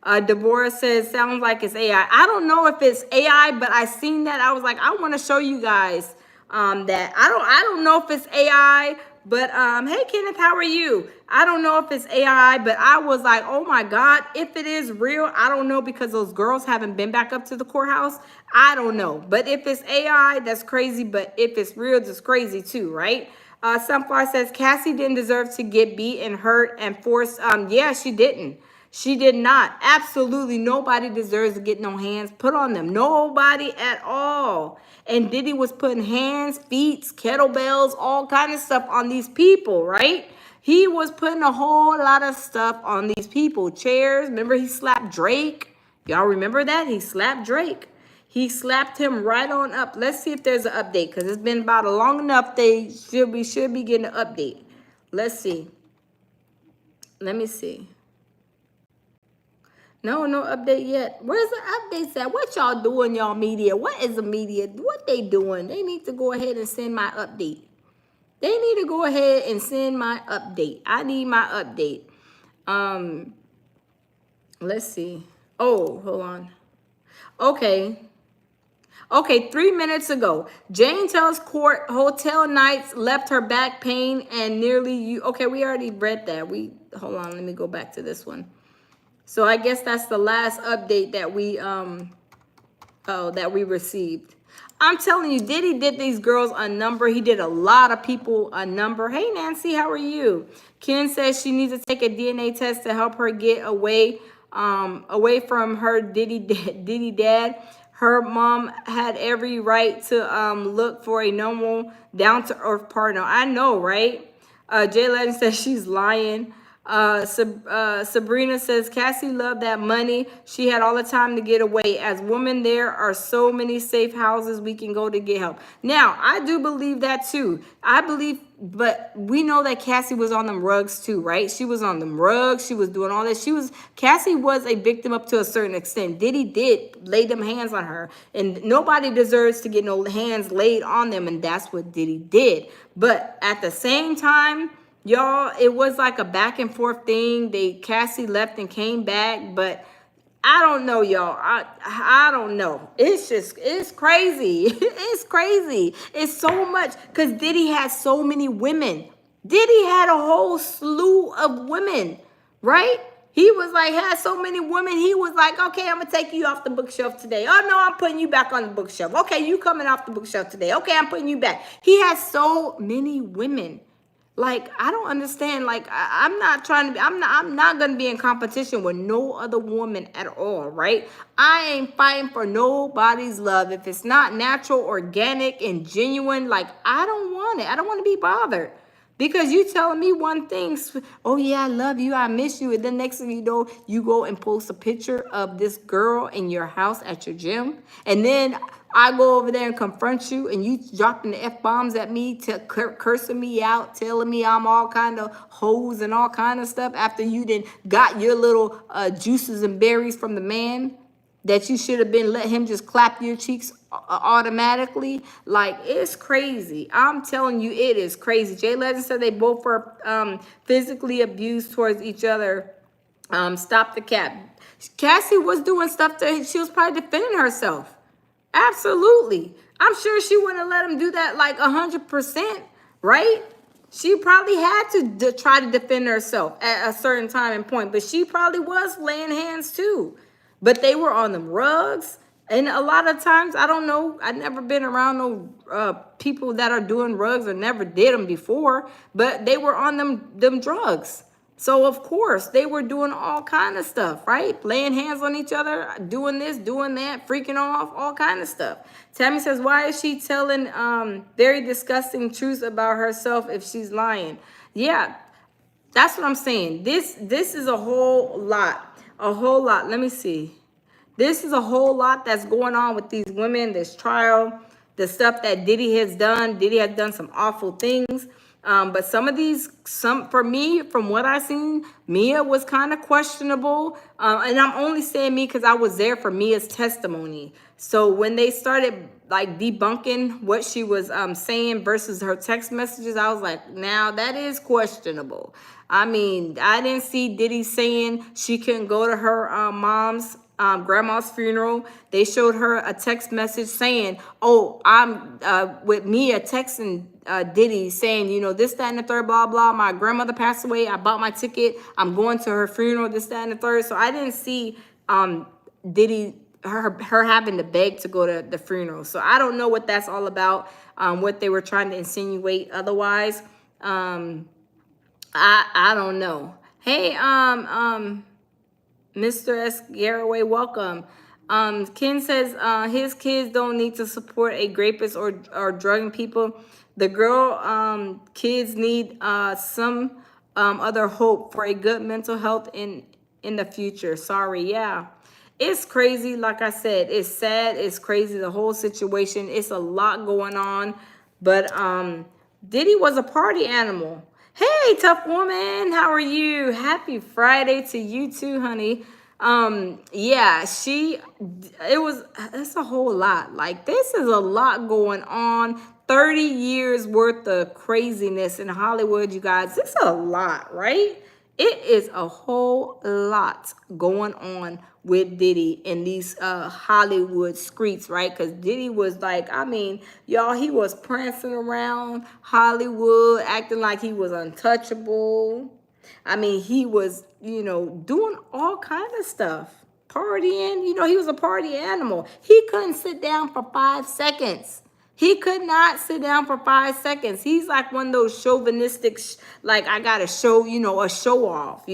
Deborah says, sounds like it's AI. I don't know if it's AI, but I seen that. I was like, I want to show you guys that. I don't know if it's AI, but hey, Kenneth, how are you? I don't know if it's AI, but I was like, oh my God, if it is real, I don't know, because those girls haven't been back up to the courthouse. I don't know. But if it's AI, that's crazy. But if it's real, that's crazy too, right? Sunflower says, Cassie didn't deserve to get beat and hurt and forced. Yeah, she didn't. She did not. Absolutely nobody deserves to get no hands put on them. Nobody at all. And Diddy was putting hands, feet, kettlebells, all kind of stuff on these people, right? He was putting a whole lot of stuff on these people. Chairs. Remember he slapped Drake? Y'all remember that? He slapped Drake. He slapped him right on up. Let's see if there's an update, because it's been about a long enough. We should be getting an update. Let's see. Let me see. No update yet. Where's the updates at? What y'all doing, y'all media? What is the media? What they doing? They need to go ahead and send my update. They need to go ahead and send my update. I need my update. Let's see. Oh, hold on. Okay. Okay, 3 minutes ago, Jane tells court hotel nights left her back pain and nearly you. Okay, we already read that. Hold on, let me go back to this one. So I guess that's the last update that we received. I'm telling you, Diddy did these girls a number. He did a lot of people a number. Hey, Nancy, how are you? Ken says she needs to take a DNA test to help her get away from her Diddy dad. Her mom had every right to look for a normal, down-to-earth partner. I know, right? Jay Legend says she's lying. Sabrina says Cassie loved that money. She had all the time to get away. As women, there are so many safe houses we can go to get help. Now, I do believe that too. I believe, but we know that Cassie was on them rugs too, right? She was on them rugs. She was doing all this. Cassie was a victim up to a certain extent. Diddy did lay them hands on her, and nobody deserves to get no hands laid on them, and that's what Diddy did. But at the same time, y'all, it was like a back and forth thing. Cassie left and came back, but I don't know, y'all. I don't know. It's crazy. It's crazy. It's so much, because Diddy has so many women. Diddy had a whole slew of women, right? He was like, had so many women. He was like, okay, I'm going to take you off the bookshelf today. Oh, no, I'm putting you back on the bookshelf. Okay, you coming off the bookshelf today. Okay, I'm putting you back. He has so many women. Like, I don't understand. Like, I'm not going to be in competition with no other woman at all, right? I ain't fighting for nobody's love. If it's not natural, organic, and genuine, like, I don't want it. I don't want to be bothered. Because you telling me one thing, oh yeah, I love you, I miss you, and then next thing you know, you go and post a picture of this girl in your house at your gym, and then I go over there and confront you, and you dropping the F-bombs at me, cursing me out, telling me I'm all kind of hoes and all kind of stuff after you then got your little juices and berries from the man that you should have been let him just clap your cheeks automatically. Like, it's crazy. I'm telling you, it is crazy. Jay Legend said they both were physically abused towards each other. Stop the cap. Cassie was doing stuff she was probably defending herself. Absolutely. I'm sure she wouldn't have let him do that like 100%, right? She probably had to try to defend herself at a certain time and point, but she probably was laying hands too. But they were on them rugs. And a lot of times, I don't know, I've never been around no people that are doing rugs or never did them before, but they were on them drugs. So, of course, they were doing all kind of stuff, right? Laying hands on each other, doing this, doing that, freaking off, all kind of stuff. Tammy says, why is she telling very disgusting truths about herself if she's lying? Yeah, that's what I'm saying. This is a whole lot. A whole lot. Let me see. This is a whole lot that's going on with these women, this trial, the stuff that Diddy has done. Diddy has done some awful things. But for me, from what I seen, Mia was kind of questionable. And I'm only saying me because I was there for Mia's testimony. So when they started like debunking what she was saying versus her text messages, I was like, now that is questionable. I mean, I didn't see Diddy saying she couldn't go to her mom's grandma's funeral. They showed her a text message saying, oh, I'm with Mia texting Diddy saying, you know, this, that, and the third, blah, blah. My grandmother passed away. I bought my ticket. I'm going to her funeral, this, that, and the third. So I didn't see Diddy, her having to beg to go to the funeral. So I don't know what that's all about, what they were trying to insinuate otherwise. I don't know. Hey, Mr. S. Garraway, welcome. Ken says his kids don't need to support a rapist or drugging people. The girl kids need some other hope for a good mental health in the future. Sorry, yeah. It's crazy. Like I said, it's sad. It's crazy. The whole situation. It's a lot going on. But Diddy was a party animal. Hey, tough woman. How are you? Happy Friday to you too, honey. Yeah, it's a whole lot. Like, this is a lot going on. 30 years worth of craziness in Hollywood, you guys. It's a lot, right? It is a whole lot going on with Diddy in these Hollywood streets, right? Because Diddy was like, I mean, y'all, he was prancing around Hollywood, acting like he was untouchable. I mean, he was, doing all kind of stuff. Partying, he was a party animal. He couldn't sit down for 5 seconds. He could not sit down for 5 seconds. He's like one of those chauvinistic, like, I got to show, a show off,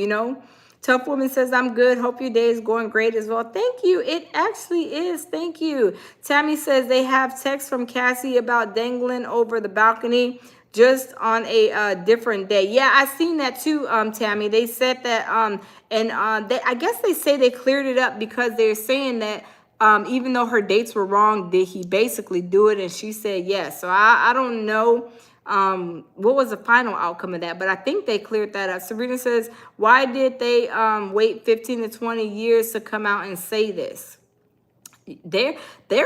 Tough Woman says, I'm good. Hope your day is going great as well. Thank you. It actually is. Thank you. Tammy says they have text from Cassie about dangling over the balcony just on a different day. Yeah, I seen that too, Tammy. They said that, I guess they say they cleared it up because they're saying that even though her dates were wrong, did he basically do it? And she said yes. So I don't know what was the final outcome of that, but I think they cleared that up. Sabrina says, why did they wait 15 to 20 years to come out and say this? They're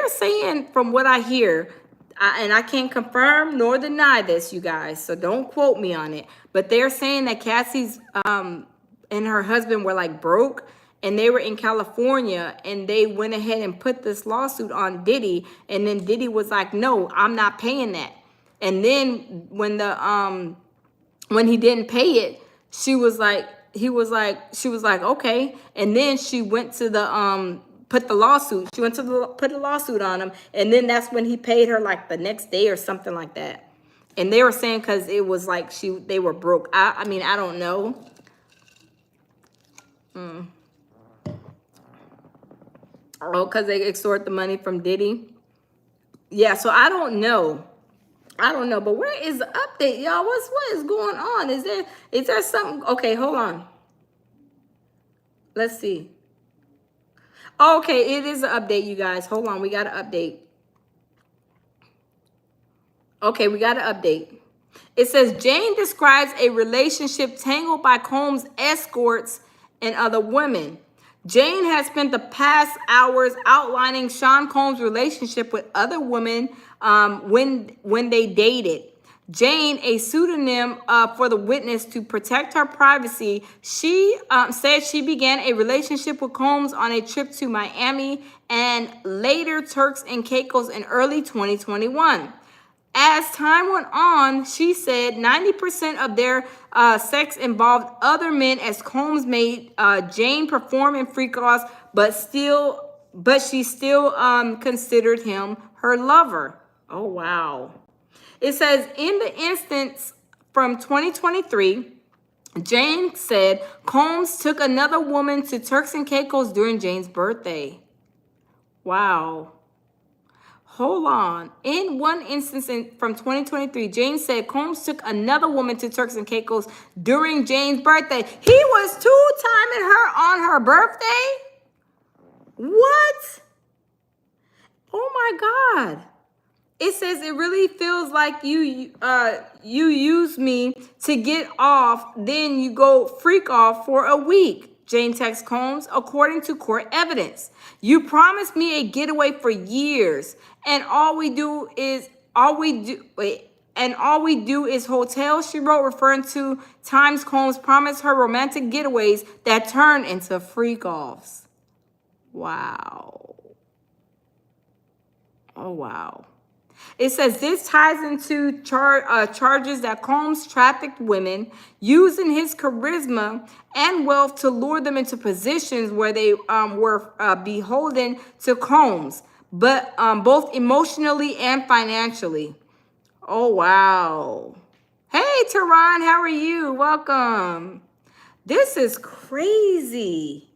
saying, from what I hear, and I can't confirm nor deny this, you guys, so don't quote me on it, but they're saying that Cassie's and her husband were like broke, and they were in California, and they went ahead and put this lawsuit on Diddy, and then Diddy was like, no, I'm not paying that. And then when he didn't pay it, she was like, okay. And then she went to the put the lawsuit. She went to put a lawsuit on him, and then that's when he paid her like the next day or something like that. And they were saying because it was like they were broke. I mean, I don't know. Oh, because they extort the money from Diddy. Yeah, so I don't know. But where is the update, y'all? What is going on? Is there something? Okay, hold on. Let's see. Okay, it is an update, you guys. Hold on, we got an update. Okay, we got an update. It says Jane describes a relationship tangled by Combs' escorts and other women. Jane has spent the past hours outlining Sean Combs' relationship with other women when they dated. Jane, a pseudonym for the witness to protect her privacy, she said she began a relationship with Combs on a trip to Miami and later Turks and Caicos in early 2021. As time went on, she said 90% of their sex involved other men, as Combs made Jane perform in freakoffs, but she still considered him her lover. Oh, wow. It says, in the instance from 2023, Jane said Combs took another woman to Turks and Caicos during Jane's birthday. Wow. Hold on. In one instance from 2023, Jane said Combs took another woman to Turks and Caicos during Jane's birthday. He was two-timing her on her birthday? What? Oh my God. It says it really feels like you use me to get off, then you go freak off for a week. Jane texts Combs, according to court evidence. You promised me a getaway for years, and all we do is hotels, she wrote, referring to times Combs promised her romantic getaways that turned into freak-offs. Wow. Oh, wow. It says this ties into charges that Combs trafficked women, using his charisma and wealth to lure them into positions where they were beholden to Combs, but both emotionally and financially. Oh, wow. Hey, Tehran, how are you? Welcome. This is crazy.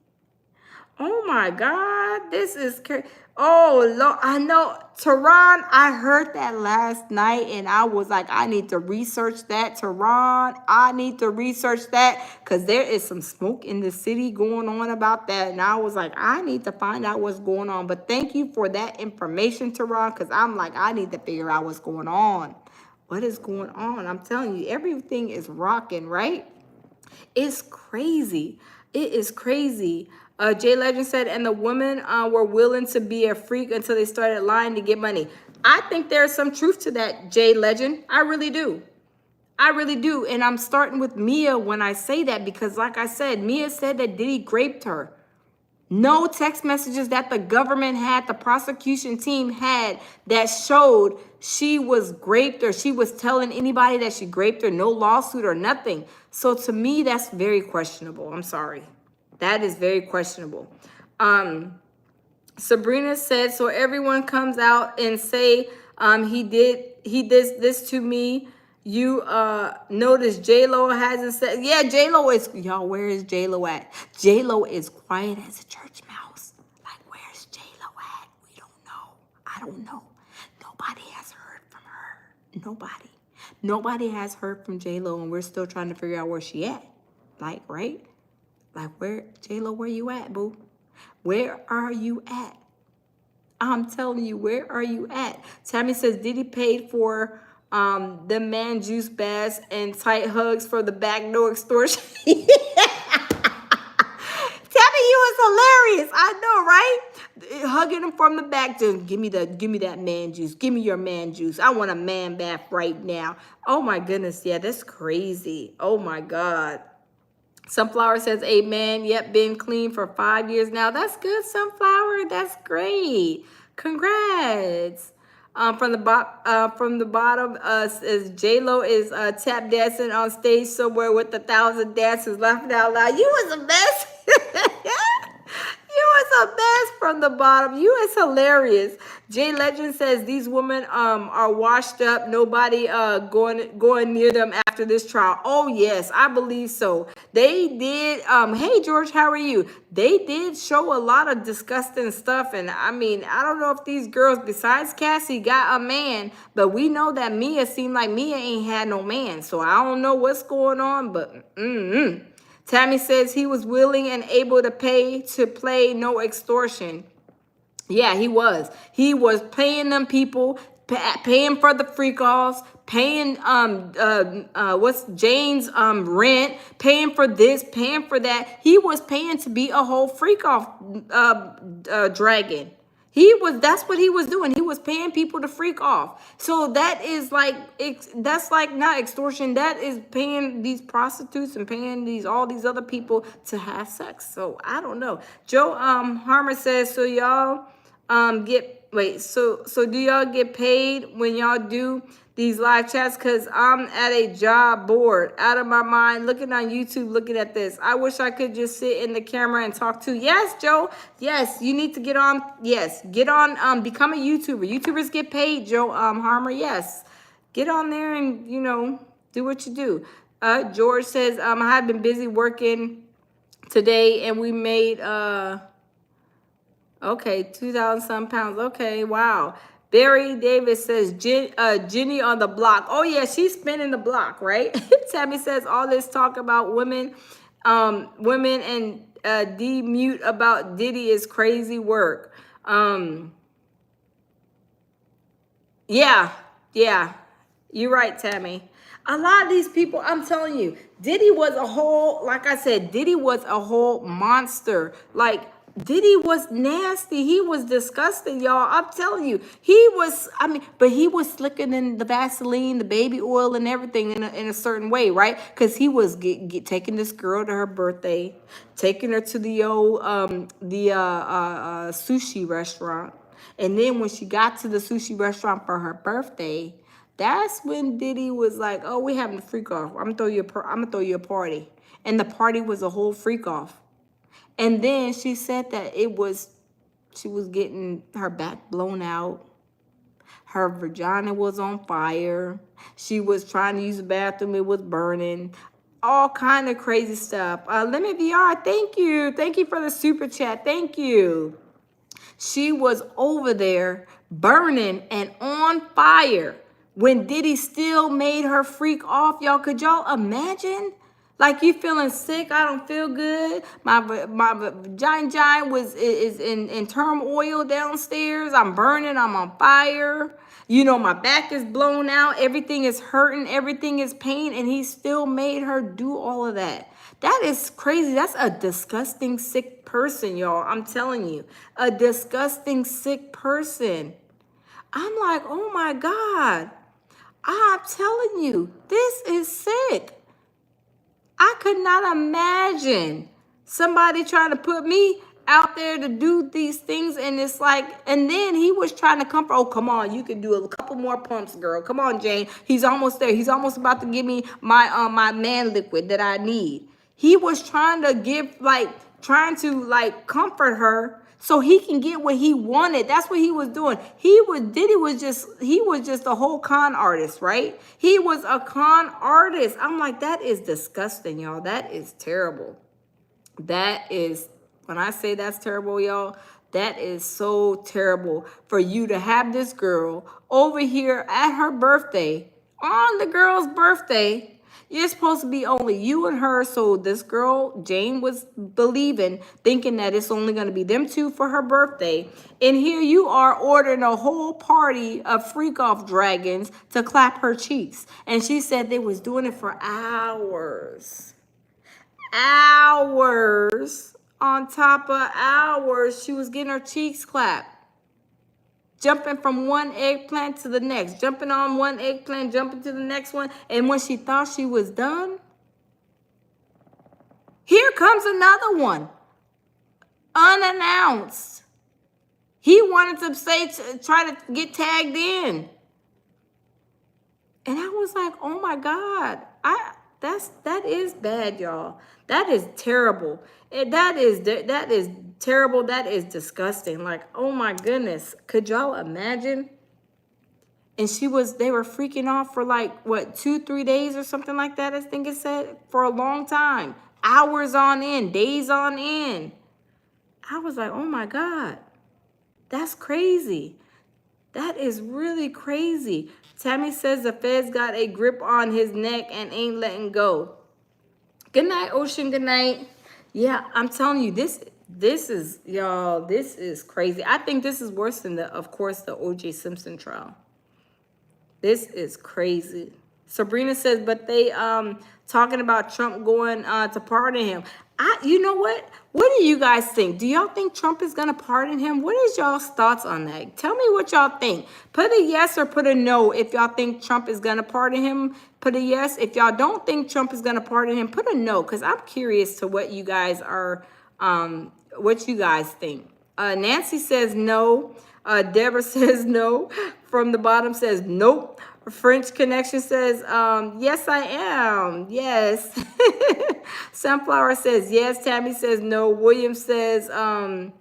Oh, my God. This is crazy. Oh, Lord, I know. Tehran, I heard that last night and I was like, I need to research that. Tehran, I need to research that because there is some smoke in the city going on about that. And I was like, I need to find out what's going on. But thank you for that information, Tehran, because I'm like, I need to figure out what's going on. What is going on? I'm telling you, everything is rocking, right? It's crazy. It is crazy. Jay Legend said, and the women were willing to be a freak until they started lying to get money. I think there's some truth to that, Jay Legend. I really do. I really do. And I'm starting with Mia when I say that because, like I said, Mia said that Diddy raped her. No text messages that the government had, the prosecution team had that showed she was raped or she was telling anybody that she raped her. No lawsuit or nothing. So to me, that's very questionable. I'm sorry. That is very questionable. Sabrina said, so everyone comes out and say he did this to me. You notice J-Lo hasn't said, yeah, J-Lo is, y'all, where is J-Lo at? J-Lo is quiet as a church mouse. Like, where's J-Lo at? We don't know. I don't know. Nobody has heard from her. Nobody. Nobody has heard from J-Lo, and we're still trying to figure out where she at. Like, right? Like, where, J-Lo, where you at, boo? Where are you at? I'm telling you, where are you at? Tammy says, Diddy paid for the man juice baths and tight hugs for the back door extortion. Tammy, you was hilarious. I know, right? Hugging him from the back, just give me that man juice. Give me your man juice. I want a man bath right now. Oh my goodness, yeah, that's crazy. Oh my God. Sunflower says, amen. Yep, been clean for 5 years now. That's good, Sunflower. That's great. Congrats. From the bottom, says J-Lo is tap dancing on stage somewhere with 1,000 dancers laughing out loud. You was a mess. You was a mess from the bottom. You is hilarious. Jay Legend says these women are washed up. Nobody going near them after this trial. Oh yes, I believe so. They did. Hey George, how are you? They did show a lot of disgusting stuff, and I mean, I don't know if these girls, besides Cassie, got a man, but we know that Mia seemed like Mia ain't had no man. So I don't know what's going on, but Tammy says he was willing and able to pay to play no extortion. Yeah, he was. He was paying them people, paying for the freak-offs, paying what's Jane's rent, paying for this, paying for that. He was paying to be a whole freak-off dragon. That's what he was doing. He was paying people to freak off. So that is like, that's like not extortion. That is paying these prostitutes and paying all these other people to have sex. So I don't know. Joe Harmer says, so y'all so do y'all get paid when y'all do these live chats? Because I'm at a job bored, out of my mind, looking on YouTube, looking at this. I wish I could just sit in the camera and talk to. Yes, Joe. Yes, you need to get on. Yes, get on. Become a YouTuber. YouTubers get paid, Joe Harmer. Yes, get on there and, do what you do. George says, I have been busy working today and we made, okay, 2,000 some pounds. Okay, wow. Barry Davis says, Jenny on the block. Oh, yeah, she's spinning the block, right? Tammy says, all this talk about women and demute about Diddy is crazy work. Yeah, you're right, Tammy. A lot of these people, I'm telling you, Diddy was a whole, like I said, Diddy was a whole monster. Like, Diddy was nasty. He was disgusting, y'all. I'm telling you. But he was slicking in the Vaseline, the baby oil, and everything in a certain way, right? Because he was taking this girl to her birthday, taking her to the sushi restaurant. And then when she got to the sushi restaurant for her birthday, that's when Diddy was like, oh, we having a freak off. I'm gonna throw you a party. And the party was a whole freak off. And then she said that she was getting her back blown out. Her vagina was on fire. She was trying to use the bathroom. It was burning. All kind of crazy stuff. Lemon VR, thank you. Thank you for the super chat. Thank you. She was over there burning and on fire when Diddy still made her freak off. Y'all, could y'all imagine? Like, you feeling sick? I don't feel good. My giant is in turmoil downstairs. I'm burning. I'm on fire. You know, my back is blown out. Everything is hurting. Everything is pain. And he still made her do all of that. That is crazy. That's a disgusting, sick person, y'all. I'm telling you. A disgusting, sick person. I'm like, oh my God. I'm telling you, this is sick. I could not imagine somebody trying to put me out there to do these things. And it's like, and then he was trying to comfort. Oh, come on, you can do a couple more pumps, girl. Come on, Jane. He's almost there. He's almost about to give me my man liquid that I need. He was trying to comfort her so he can get what he wanted. That's what he was doing. Diddy was just a whole con artist, right? He was a con artist. I'm like, that is disgusting, y'all. That is terrible. That is, when I say that's terrible, y'all, that is so terrible for you to have this girl over here at her birthday, on the girl's birthday. You're supposed to be only you and her. So this girl, Jane, was thinking that it's only going to be them two for her birthday. And here you are ordering a whole party of freak-off dragons to clap her cheeks. And she said they was doing it for hours. Hours on top of hours. She was getting her cheeks clapped. Jumping from one eggplant to the next, jumping on one eggplant, jumping to the next one. And when she thought she was done, here comes another one, unannounced. He wanted to try to get tagged in. And I was like, oh my God, that is bad, y'all. That is terrible. That is terrible. That is disgusting. Like, oh my goodness. Could y'all imagine? And they were freaking off for like, what, 2-3 days or something like that, I think it said, for a long time. Hours on end, days on end. I was like, oh my God. That's crazy. That is really crazy. Tammy says the feds got a grip on his neck and ain't letting go. Good night, Ocean. Good night. Yeah, I'm telling you, this is, y'all, this is crazy. I think this is worse than of course, the O.J. Simpson trial. This is crazy. Sabrina says, but they talking about Trump going to pardon him. You know what? What do you guys think? Do y'all think Trump is gonna pardon him? What is y'all's thoughts on that? Tell me what y'all think. Put a yes or put a no if y'all think Trump is gonna pardon him. Put a yes. If y'all don't think Trump is gonna pardon him, put a no, because I'm curious to what you guys are, what you guys think. Nancy says no. Deborah says no. From the bottom says nope. French Connection says, yes, I am. Yes. Sunflower says yes. Tammy says no. William says, oh,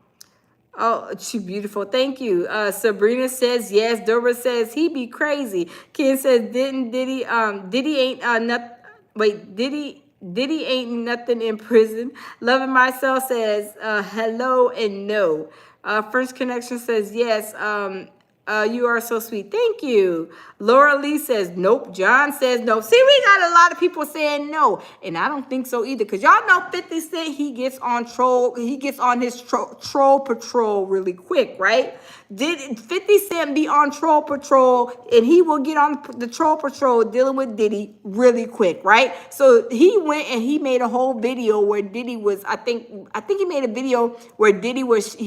she beautiful. Thank you. Sabrina says yes. Deborah says he be crazy. Ken says Diddy ain't nothing in prison. Loving Myself says hello and no. French Connection says yes. You are so sweet. Thank you. Laura Lee says nope. John says no. See, we got a lot of people saying no, and I don't think so either. Cause y'all know 50 Cent, he gets on his troll patrol really quick, right? Did 50 Cent be on troll patrol, and he will get on the troll patrol dealing with Diddy really quick, right? So he went and he made a whole video where Diddy was, I think he made a video where he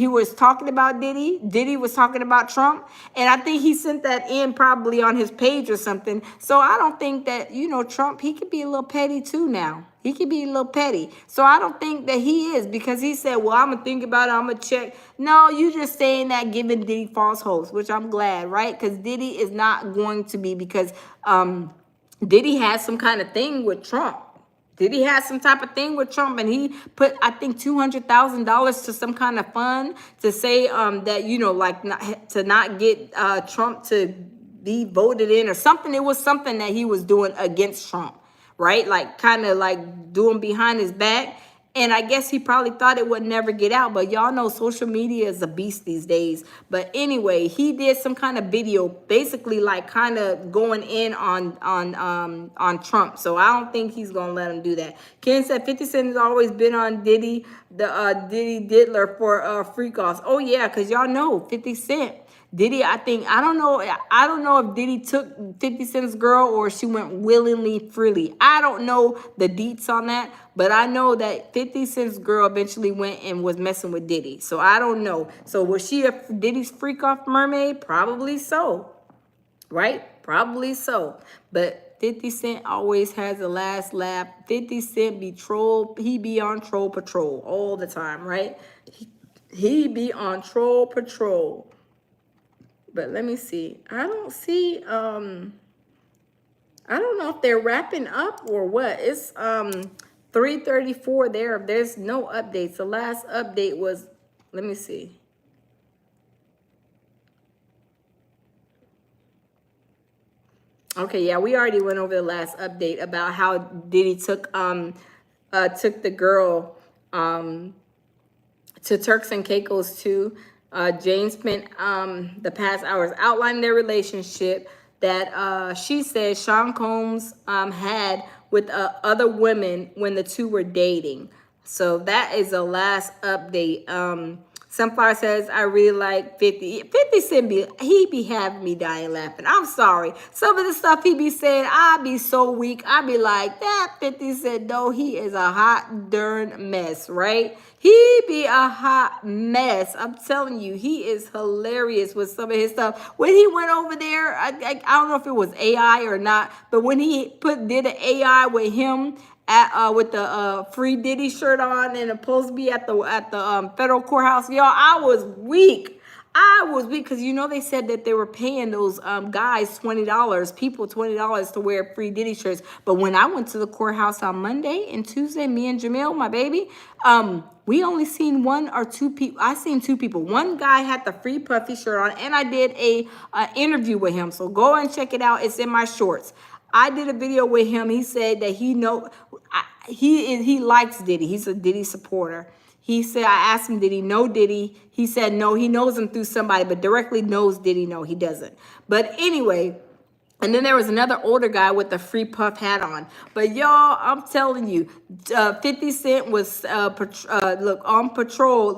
was talking about Diddy. Diddy was talking about Trump. And I think he sent that in probably on his page or something. So I don't think that, Trump, he could be a little petty too now. He could be a little petty. So I don't think that he is, because he said, well, I'm going to think about it. I'm going to check. No, you just saying that, giving Diddy false hopes, which I'm glad, right? Because Diddy is not going to be, because Diddy has some kind of thing with Trump. Diddy had some type of thing with Trump, and he put, I think, $200,000 to some kind of fund to say that, to not get Trump to be voted in or something. It was something that he was doing against Trump, right? Like kind of like doing behind his back. And I guess he probably thought it would never get out, but y'all know social media is a beast these days. But anyway, he did some kind of video, basically like kind of going in on Trump. So I don't think he's gonna let him do that. Ken said 50 Cent has always been on Diddy, the Diddy Diddler for freakoffs. Oh yeah, cause y'all know 50 Cent. Diddy, I don't know if Diddy took 50 Cent's girl or she went willingly, freely. I don't know the deets on that, but I know that 50 Cent's girl eventually went and was messing with Diddy. So I don't know. So was she a Diddy's freak off mermaid? Probably so, right? Probably so. But 50 Cent always has the last laugh. 50 Cent be troll, he be on troll patrol all the time, right? He be on troll patrol. But let me see. I don't see, I don't know if they're wrapping up or what. It's 3:34 there. There's no updates. The last update was, let me see. Okay, yeah, we already went over the last update about how Diddy took the girl to Turks and Caicos too. Jane spent the past hours outlining their relationship that she said Sean Combs had with other women when the two were dating. So that is the last update. Sunflower says, I really like 50. 50 Cent, he be having me dying laughing. I'm sorry. Some of the stuff he be saying, I be so weak. I be like, that 50 Cent, though, he is a hot darn mess, right? He be a hot mess. I'm telling you, he is hilarious with some of his stuff. When he went over there, I don't know if it was AI or not, but when he did an AI with him, with the free Diddy shirt on and supposed to be at the federal courthouse, y'all, I was weak. I was weak because you know they said that they were paying those guys $20, people $20 to wear free Diddy shirts. But when I went to the courthouse on Monday and Tuesday, me and Jamil, my baby, we only seen one or two people. I seen two people. One guy had the free puffy shirt on, and I did a interview with him. So go and check it out. It's in my shorts. I did a video with him. He said that he likes Diddy. He's a Diddy supporter. He said, I asked him, did he know Diddy? He said, no, he knows him through somebody, but directly knows Diddy. No, he doesn't. But anyway, and then there was another older guy with the free puff hat on. But y'all, I'm telling you, 50 Cent was look on patrol,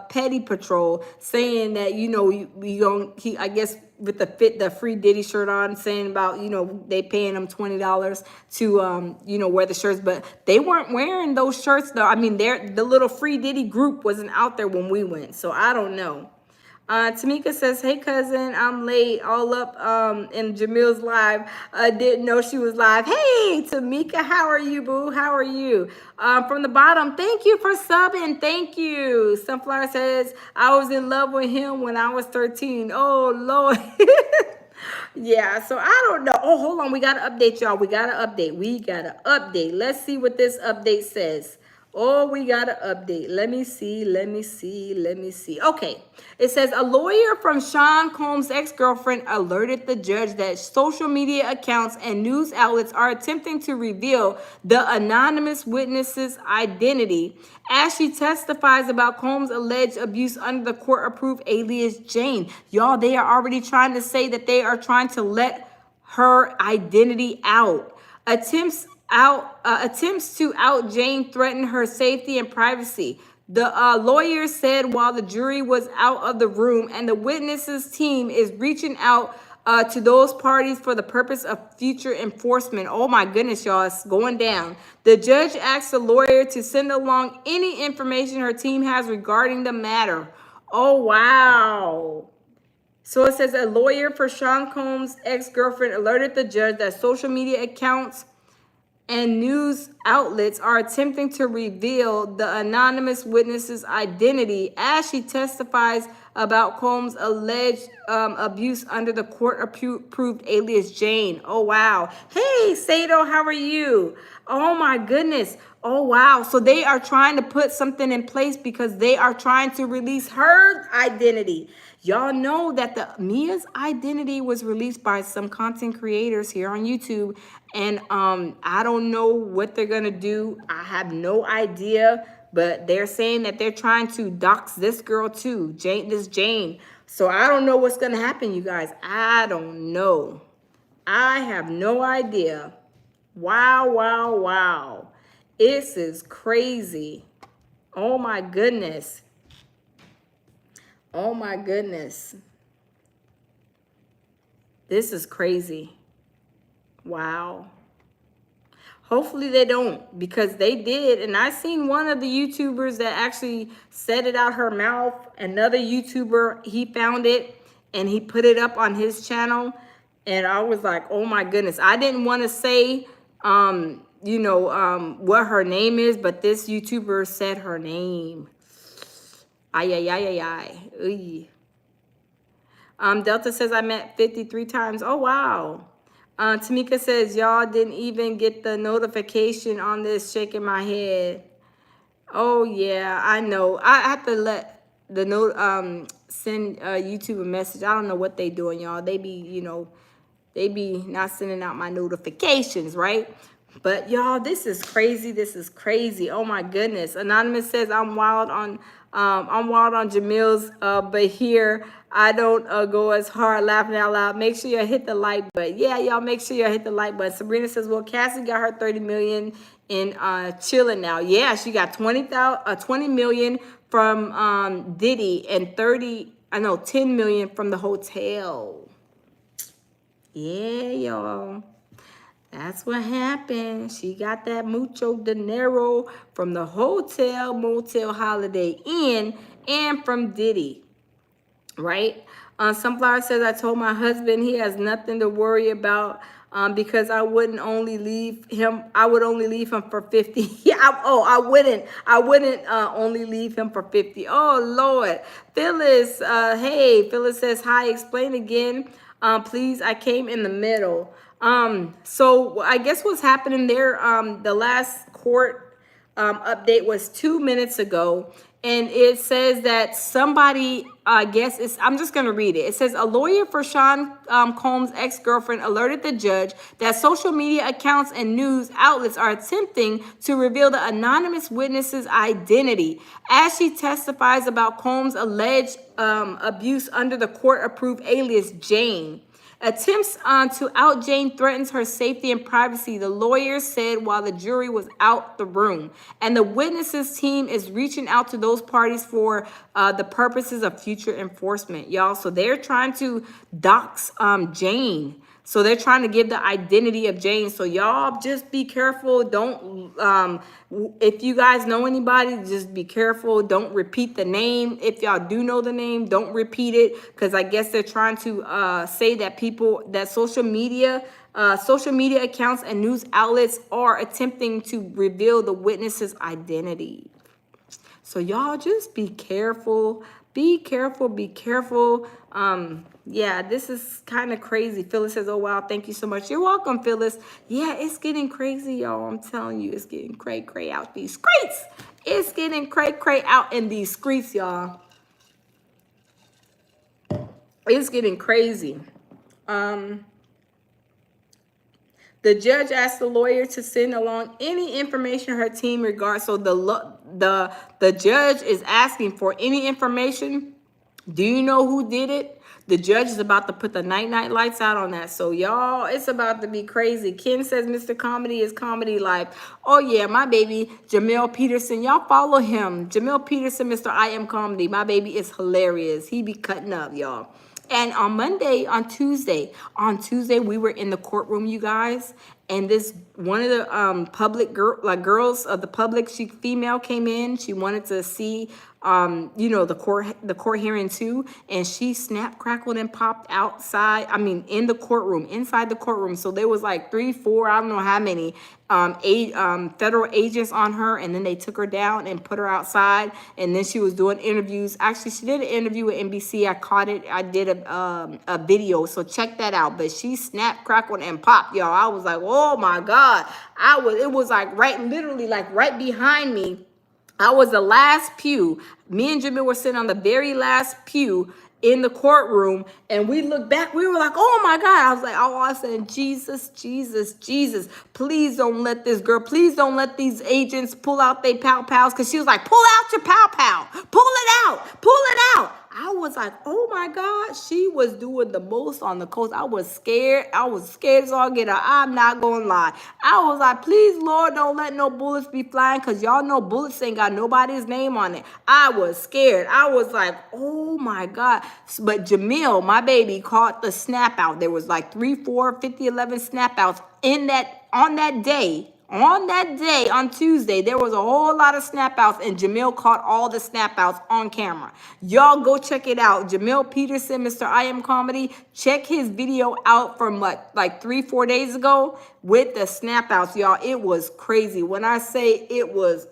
petty patrol, saying that I guess with the free Diddy shirt on, saying about they paying him $20 to wear the shirts, but they weren't wearing those shirts though. I mean, the little free Diddy group wasn't out there when we went, so I don't know. Tamika says, hey cousin, I'm late, all up in Jamil's live. Didn't know she was live. Hey Tamika, how are you, boo? How are you? From the bottom, thank you for subbing. Thank you. Sunflower says, I was in love with him when I was 13. Oh Lord. Yeah, so I don't know. Oh, hold on. We got to update, y'all. We got to update. Let's see what this update says. Oh, we got to update. Let me see. Okay. It says a lawyer from Sean Combs' ex-girlfriend alerted the judge that social media accounts and news outlets are attempting to reveal the anonymous witness's identity as she testifies about Combs' alleged abuse under the court-approved alias Jane. Y'all, they are already trying to say that they are trying to let her identity out. Attempts to out Jane threaten her safety and privacy. The lawyer said while the jury was out of the room and the witnesses team is reaching out to those parties for the purpose of future enforcement. Oh my goodness, y'all, it's going down. The judge asked the lawyer to send along any information her team has regarding the matter. Oh, wow. So it says a lawyer for Sean Combs' ex-girlfriend alerted the judge that social media accounts and news outlets are attempting to reveal the anonymous witness's identity as she testifies about Combs' alleged abuse under the court-approved alias Jane. Oh, wow. Hey, Sato, how are you? Oh, my goodness. Oh, wow. So they are trying to put something in place because they are trying to release her identity. Y'all know that the Mia's identity was released by some content creators here on YouTube. And I don't know what they're going to do. I have no idea. But they're saying that they're trying to dox this girl too, Jane. So I don't know what's going to happen, you guys. I don't know. I have no idea. Wow, wow, wow. This is crazy. Oh my goodness. Oh my goodness. This is crazy. Wow. Hopefully they don't, because they did. And I seen one of the YouTubers that actually said it out her mouth. Another YouTuber, he found it and he put it up on his channel. And I was like, oh my goodness. I didn't want to say, what her name is, but this YouTuber said her name. Ay, ay, ay, ay, ay. Delta says I met 53 times. Oh, wow. Tamika says, y'all didn't even get the notification on this, shaking my head. Oh, yeah, I know. I have to let the send YouTube a message. I don't know what they doing, y'all. They be, they be not sending out my notifications, right? But y'all, this is crazy. This is crazy. Oh my goodness. Anonymous says I'm wild on Jamil's, but here I don't go as hard, laughing out loud. Make sure you hit the like button. Yeah, y'all, make sure you hit the like button. Sabrina says, well, Cassie got her 30 million in chilling now. Yeah, she got 20 million from Diddy and 10 million from the hotel. Yeah, y'all. That's what happened. She got that mucho dinero from the hotel, motel, Holiday Inn, and from Diddy, right? Sunflower says, I told my husband he has nothing to worry about because I would only leave him for 50. Yeah, I wouldn't only leave him for 50. Oh, Lord. Phyllis, hey, Phyllis says, hi, explain again. Please, I came in the middle. So I guess what's happening there, the last court update was 2 minutes ago, and it says that somebody, I'm just going to read it. It says a lawyer for Sean Combs' ex-girlfriend alerted the judge that social media accounts and news outlets are attempting to reveal the anonymous witness's identity as she testifies about Combs' alleged abuse under the court-approved alias Jane. Attempts to out Jane threatens her safety and privacy, the lawyer said while the jury was out the room. And the witnesses team is reaching out to those parties for the purposes of future enforcement, y'all. So they're trying to dox Jane. So they're trying to give the identity of Jane. So y'all just be careful. Don't, if you guys know anybody, just be careful. Don't repeat the name. If y'all do know the name, don't repeat it. Because I guess they're trying to say that social media accounts and news outlets are attempting to reveal the witness's identity. So y'all just be careful. Be careful. Be careful. Yeah, this is kind of crazy. Phyllis says, oh, wow, thank you so much. You're welcome, Phyllis. Yeah, it's getting crazy, y'all. I'm telling you, it's getting cray-cray out these streets. It's getting cray-cray out in these streets, y'all. It's getting crazy. The judge asked the lawyer to send along any information her team regards. So the judge is asking for any information. Do you know who did it? The judge is about to put the night lights out on that. So, y'all, it's about to be crazy. Ken says Mr. Comedy is comedy life. Oh, yeah, my baby, Jamil Peterson. Y'all follow him. Jamil Peterson, Mr. I Am Comedy. My baby is hilarious. He be cutting up, y'all. And on Tuesday, we were in the courtroom, you guys. And this one of the girls of the public, female came in. She wanted to see you know, the court hearing too, and she snapped, crackled, and popped outside. I mean, in the courtroom, inside the courtroom. So there was like 3, 4, I don't know how many federal agents on her, and then they took her down and put her outside, and then she was doing interviews. Actually, she did an interview with NBC. I caught it. I did a video, so check that out. But she snapped, crackled, and popped, y'all. I was like, oh my God. It was like literally like right behind me. I was the last pew. Me and Jimmy were sitting on the very last pew in the courtroom, and we looked back. We were like, oh my God. I was like, oh, I said, Jesus, Jesus, Jesus, please don't let this girl, please don't let these agents pull out their pow-pows, because she was like, pull out your pow-pow, pull it out, pull it out. I was like, oh my God, she was doing the most on the coast. I was scared. I was scared as all get out. I'm not going to lie. I was like, please, Lord, don't let no bullets be flying, because y'all know bullets ain't got nobody's name on it. I was scared. I was like, oh my God. But Jamil, my baby, caught the snap out. There was like 3, 4, 50, 11 snap outs on that day. On that day, on Tuesday, there was a whole lot of snap outs, and Jamil caught all the snap outs on camera. Y'all go check it out. Jamil Peterson, Mr. I Am Comedy, check his video out from like 3, 4 days ago with the snap outs, y'all. It was crazy. When I say it was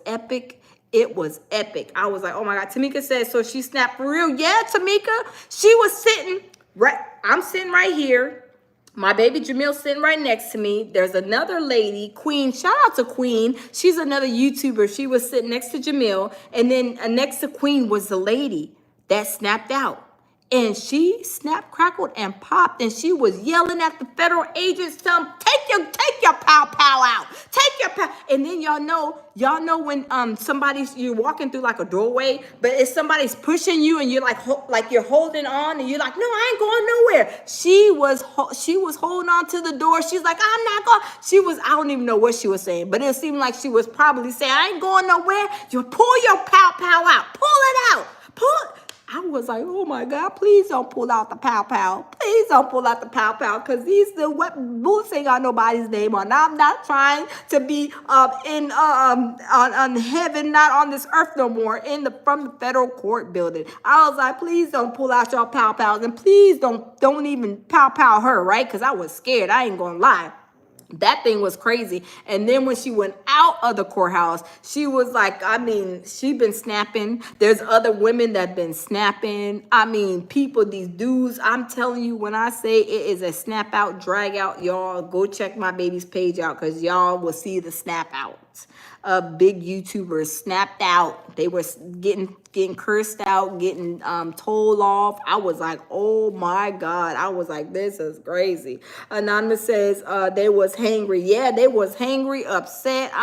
epic. It was epic. I was like, oh my God. Tamika said, so she snapped for real? Yeah, Tamika. She was sitting right. I'm sitting right here. My baby Jamil sitting right next to me. There's another lady, Queen. Shout out to Queen. She's another YouTuber. She was sitting next to Jamil. And then next to Queen was the lady that snapped out. And she snapped, crackled, and popped. And she was yelling at the federal agents, telling them, take your pow-pow out. Take your pow. And then y'all know when you're walking through like a doorway, but if somebody's pushing you and you're like you're holding on, and you're like, no, I ain't going nowhere. She was holding on to the door. She's like, I'm not going. I don't even know what she was saying, but it seemed like she was probably saying, I ain't going nowhere. You pull your pow-pow out. Pull it out. I was like, oh my God, please don't pull out the pow-pow. Please don't pull out the pow-pow, because bullets ain't got nobody's name on. I'm not trying to be on heaven, not on this earth no more, from the federal court building. I was like, please don't pull out your pow-pows, and please don't even pow-pow her, right? Because I was scared. I ain't gonna lie. That thing was crazy. And then when she went out of the courthouse, she was like, she been snapping. There's other women that been snapping. People, these dudes, I'm telling you, when I say it is a snap out, drag out, y'all go check my baby's page out, because y'all will see the snap out. Big YouTubers snapped out. They were getting cursed out, getting told off. I was like, oh my God. I was like, this is crazy. Anonymous says they was hangry. Yeah, they was hangry, upset.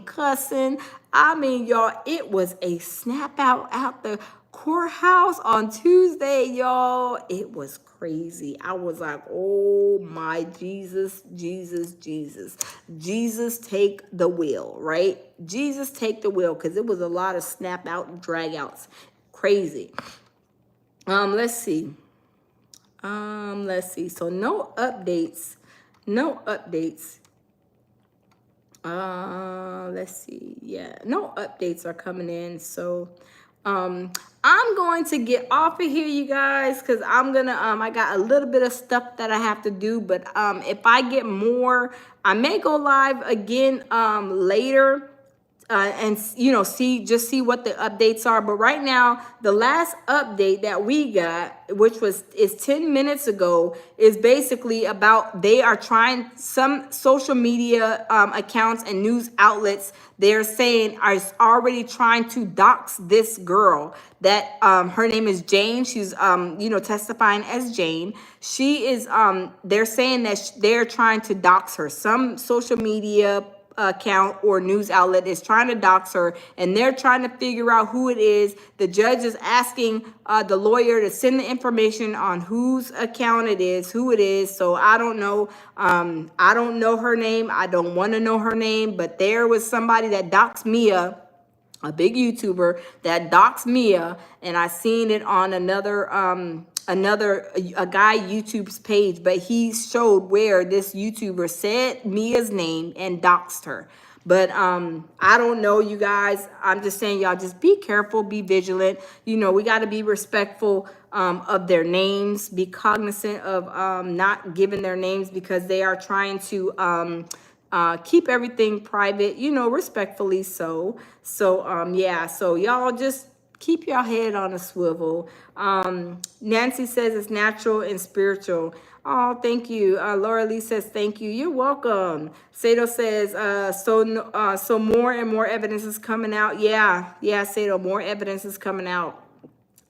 Cussing. Y'all, it was a snap out the courthouse on Tuesday, y'all. It was crazy. I was like, oh my Jesus, Jesus, Jesus. Jesus, take the wheel, right? Jesus, take the wheel, because it was a lot of snap out and drag outs. Crazy. Let's see. So no updates. Let's see. Yeah, no updates are coming in. So I'm going to get off of here, you guys, because I'm gonna I got a little bit of stuff that I have to do, but if I get more, I may go live again later. And see what the updates are. But right now, the last update that we got, which is 10 minutes ago, is basically about they are trying, some social media accounts and news outlets, they're saying are already trying to dox this girl that her name is Jane. She's testifying as Jane. She is they're saying that they're trying to dox her. Some social media account or news outlet is trying to dox her, and they're trying to figure out who it is. The judge is asking the lawyer to send the information on whose account it is, who it is. So I don't know. I don't know her name. I don't want to know her name, but there was somebody that doxed Mia, a big YouTuber that doxed Mia, and I seen it on a guy YouTube's page, but he showed where this YouTuber said Mia's name and doxed her. But I don't know, you guys. I'm just saying, y'all, just be careful, be vigilant. You know, we got to be respectful of their names, be cognizant of not giving their names, because they are trying to keep everything private, you know, respectfully so. So yeah, so y'all just keep your head on a swivel. Nancy says it's natural and spiritual. Oh, thank you. Laura Lee says thank you. You're welcome. Sato says so more and more evidence is coming out. Yeah, Sato, more evidence is coming out.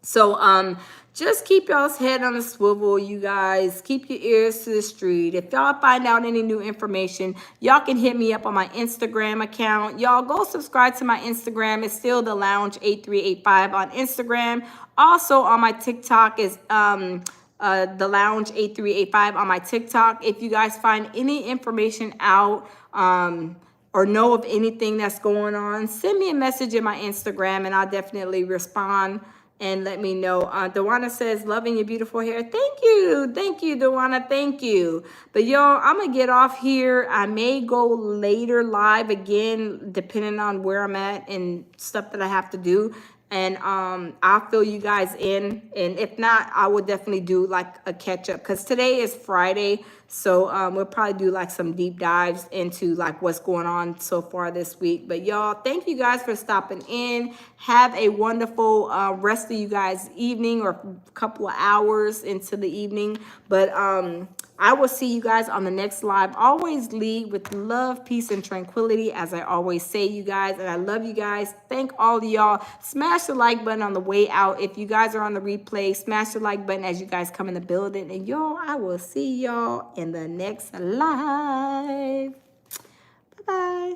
So just keep y'all's head on a swivel, you guys. Keep your ears to the street. If y'all find out any new information, y'all can hit me up on my Instagram account. Y'all go subscribe to my Instagram. It's still the Lounge 8385 on Instagram. Also on my TikTok is the Lounge 8385 on my TikTok. If you guys find any information out or know of anything that's going on, send me a message in my Instagram and I'll definitely respond and let me know. Dewana says, loving your beautiful hair. Thank you, Dewana, thank you. But y'all, I'm gonna get off here. I may go later live again, depending on where I'm at and stuff that I have to do. And I'll fill you guys in. And if not, I will definitely do like a catch up, because today is Friday. So we'll probably do like some deep dives into like what's going on so far this week. But y'all, thank you guys for stopping in. Have a wonderful rest of you guys' evening, or a couple of hours into the evening. But I will see you guys on the next live. Always lead with love, peace, and tranquility, as I always say, you guys. And I love you guys. Thank all of y'all. Smash the like button on the way out. If you guys are on the replay, smash the like button as you guys come in the building. And y'all, I will see y'all in the next live. Bye-bye.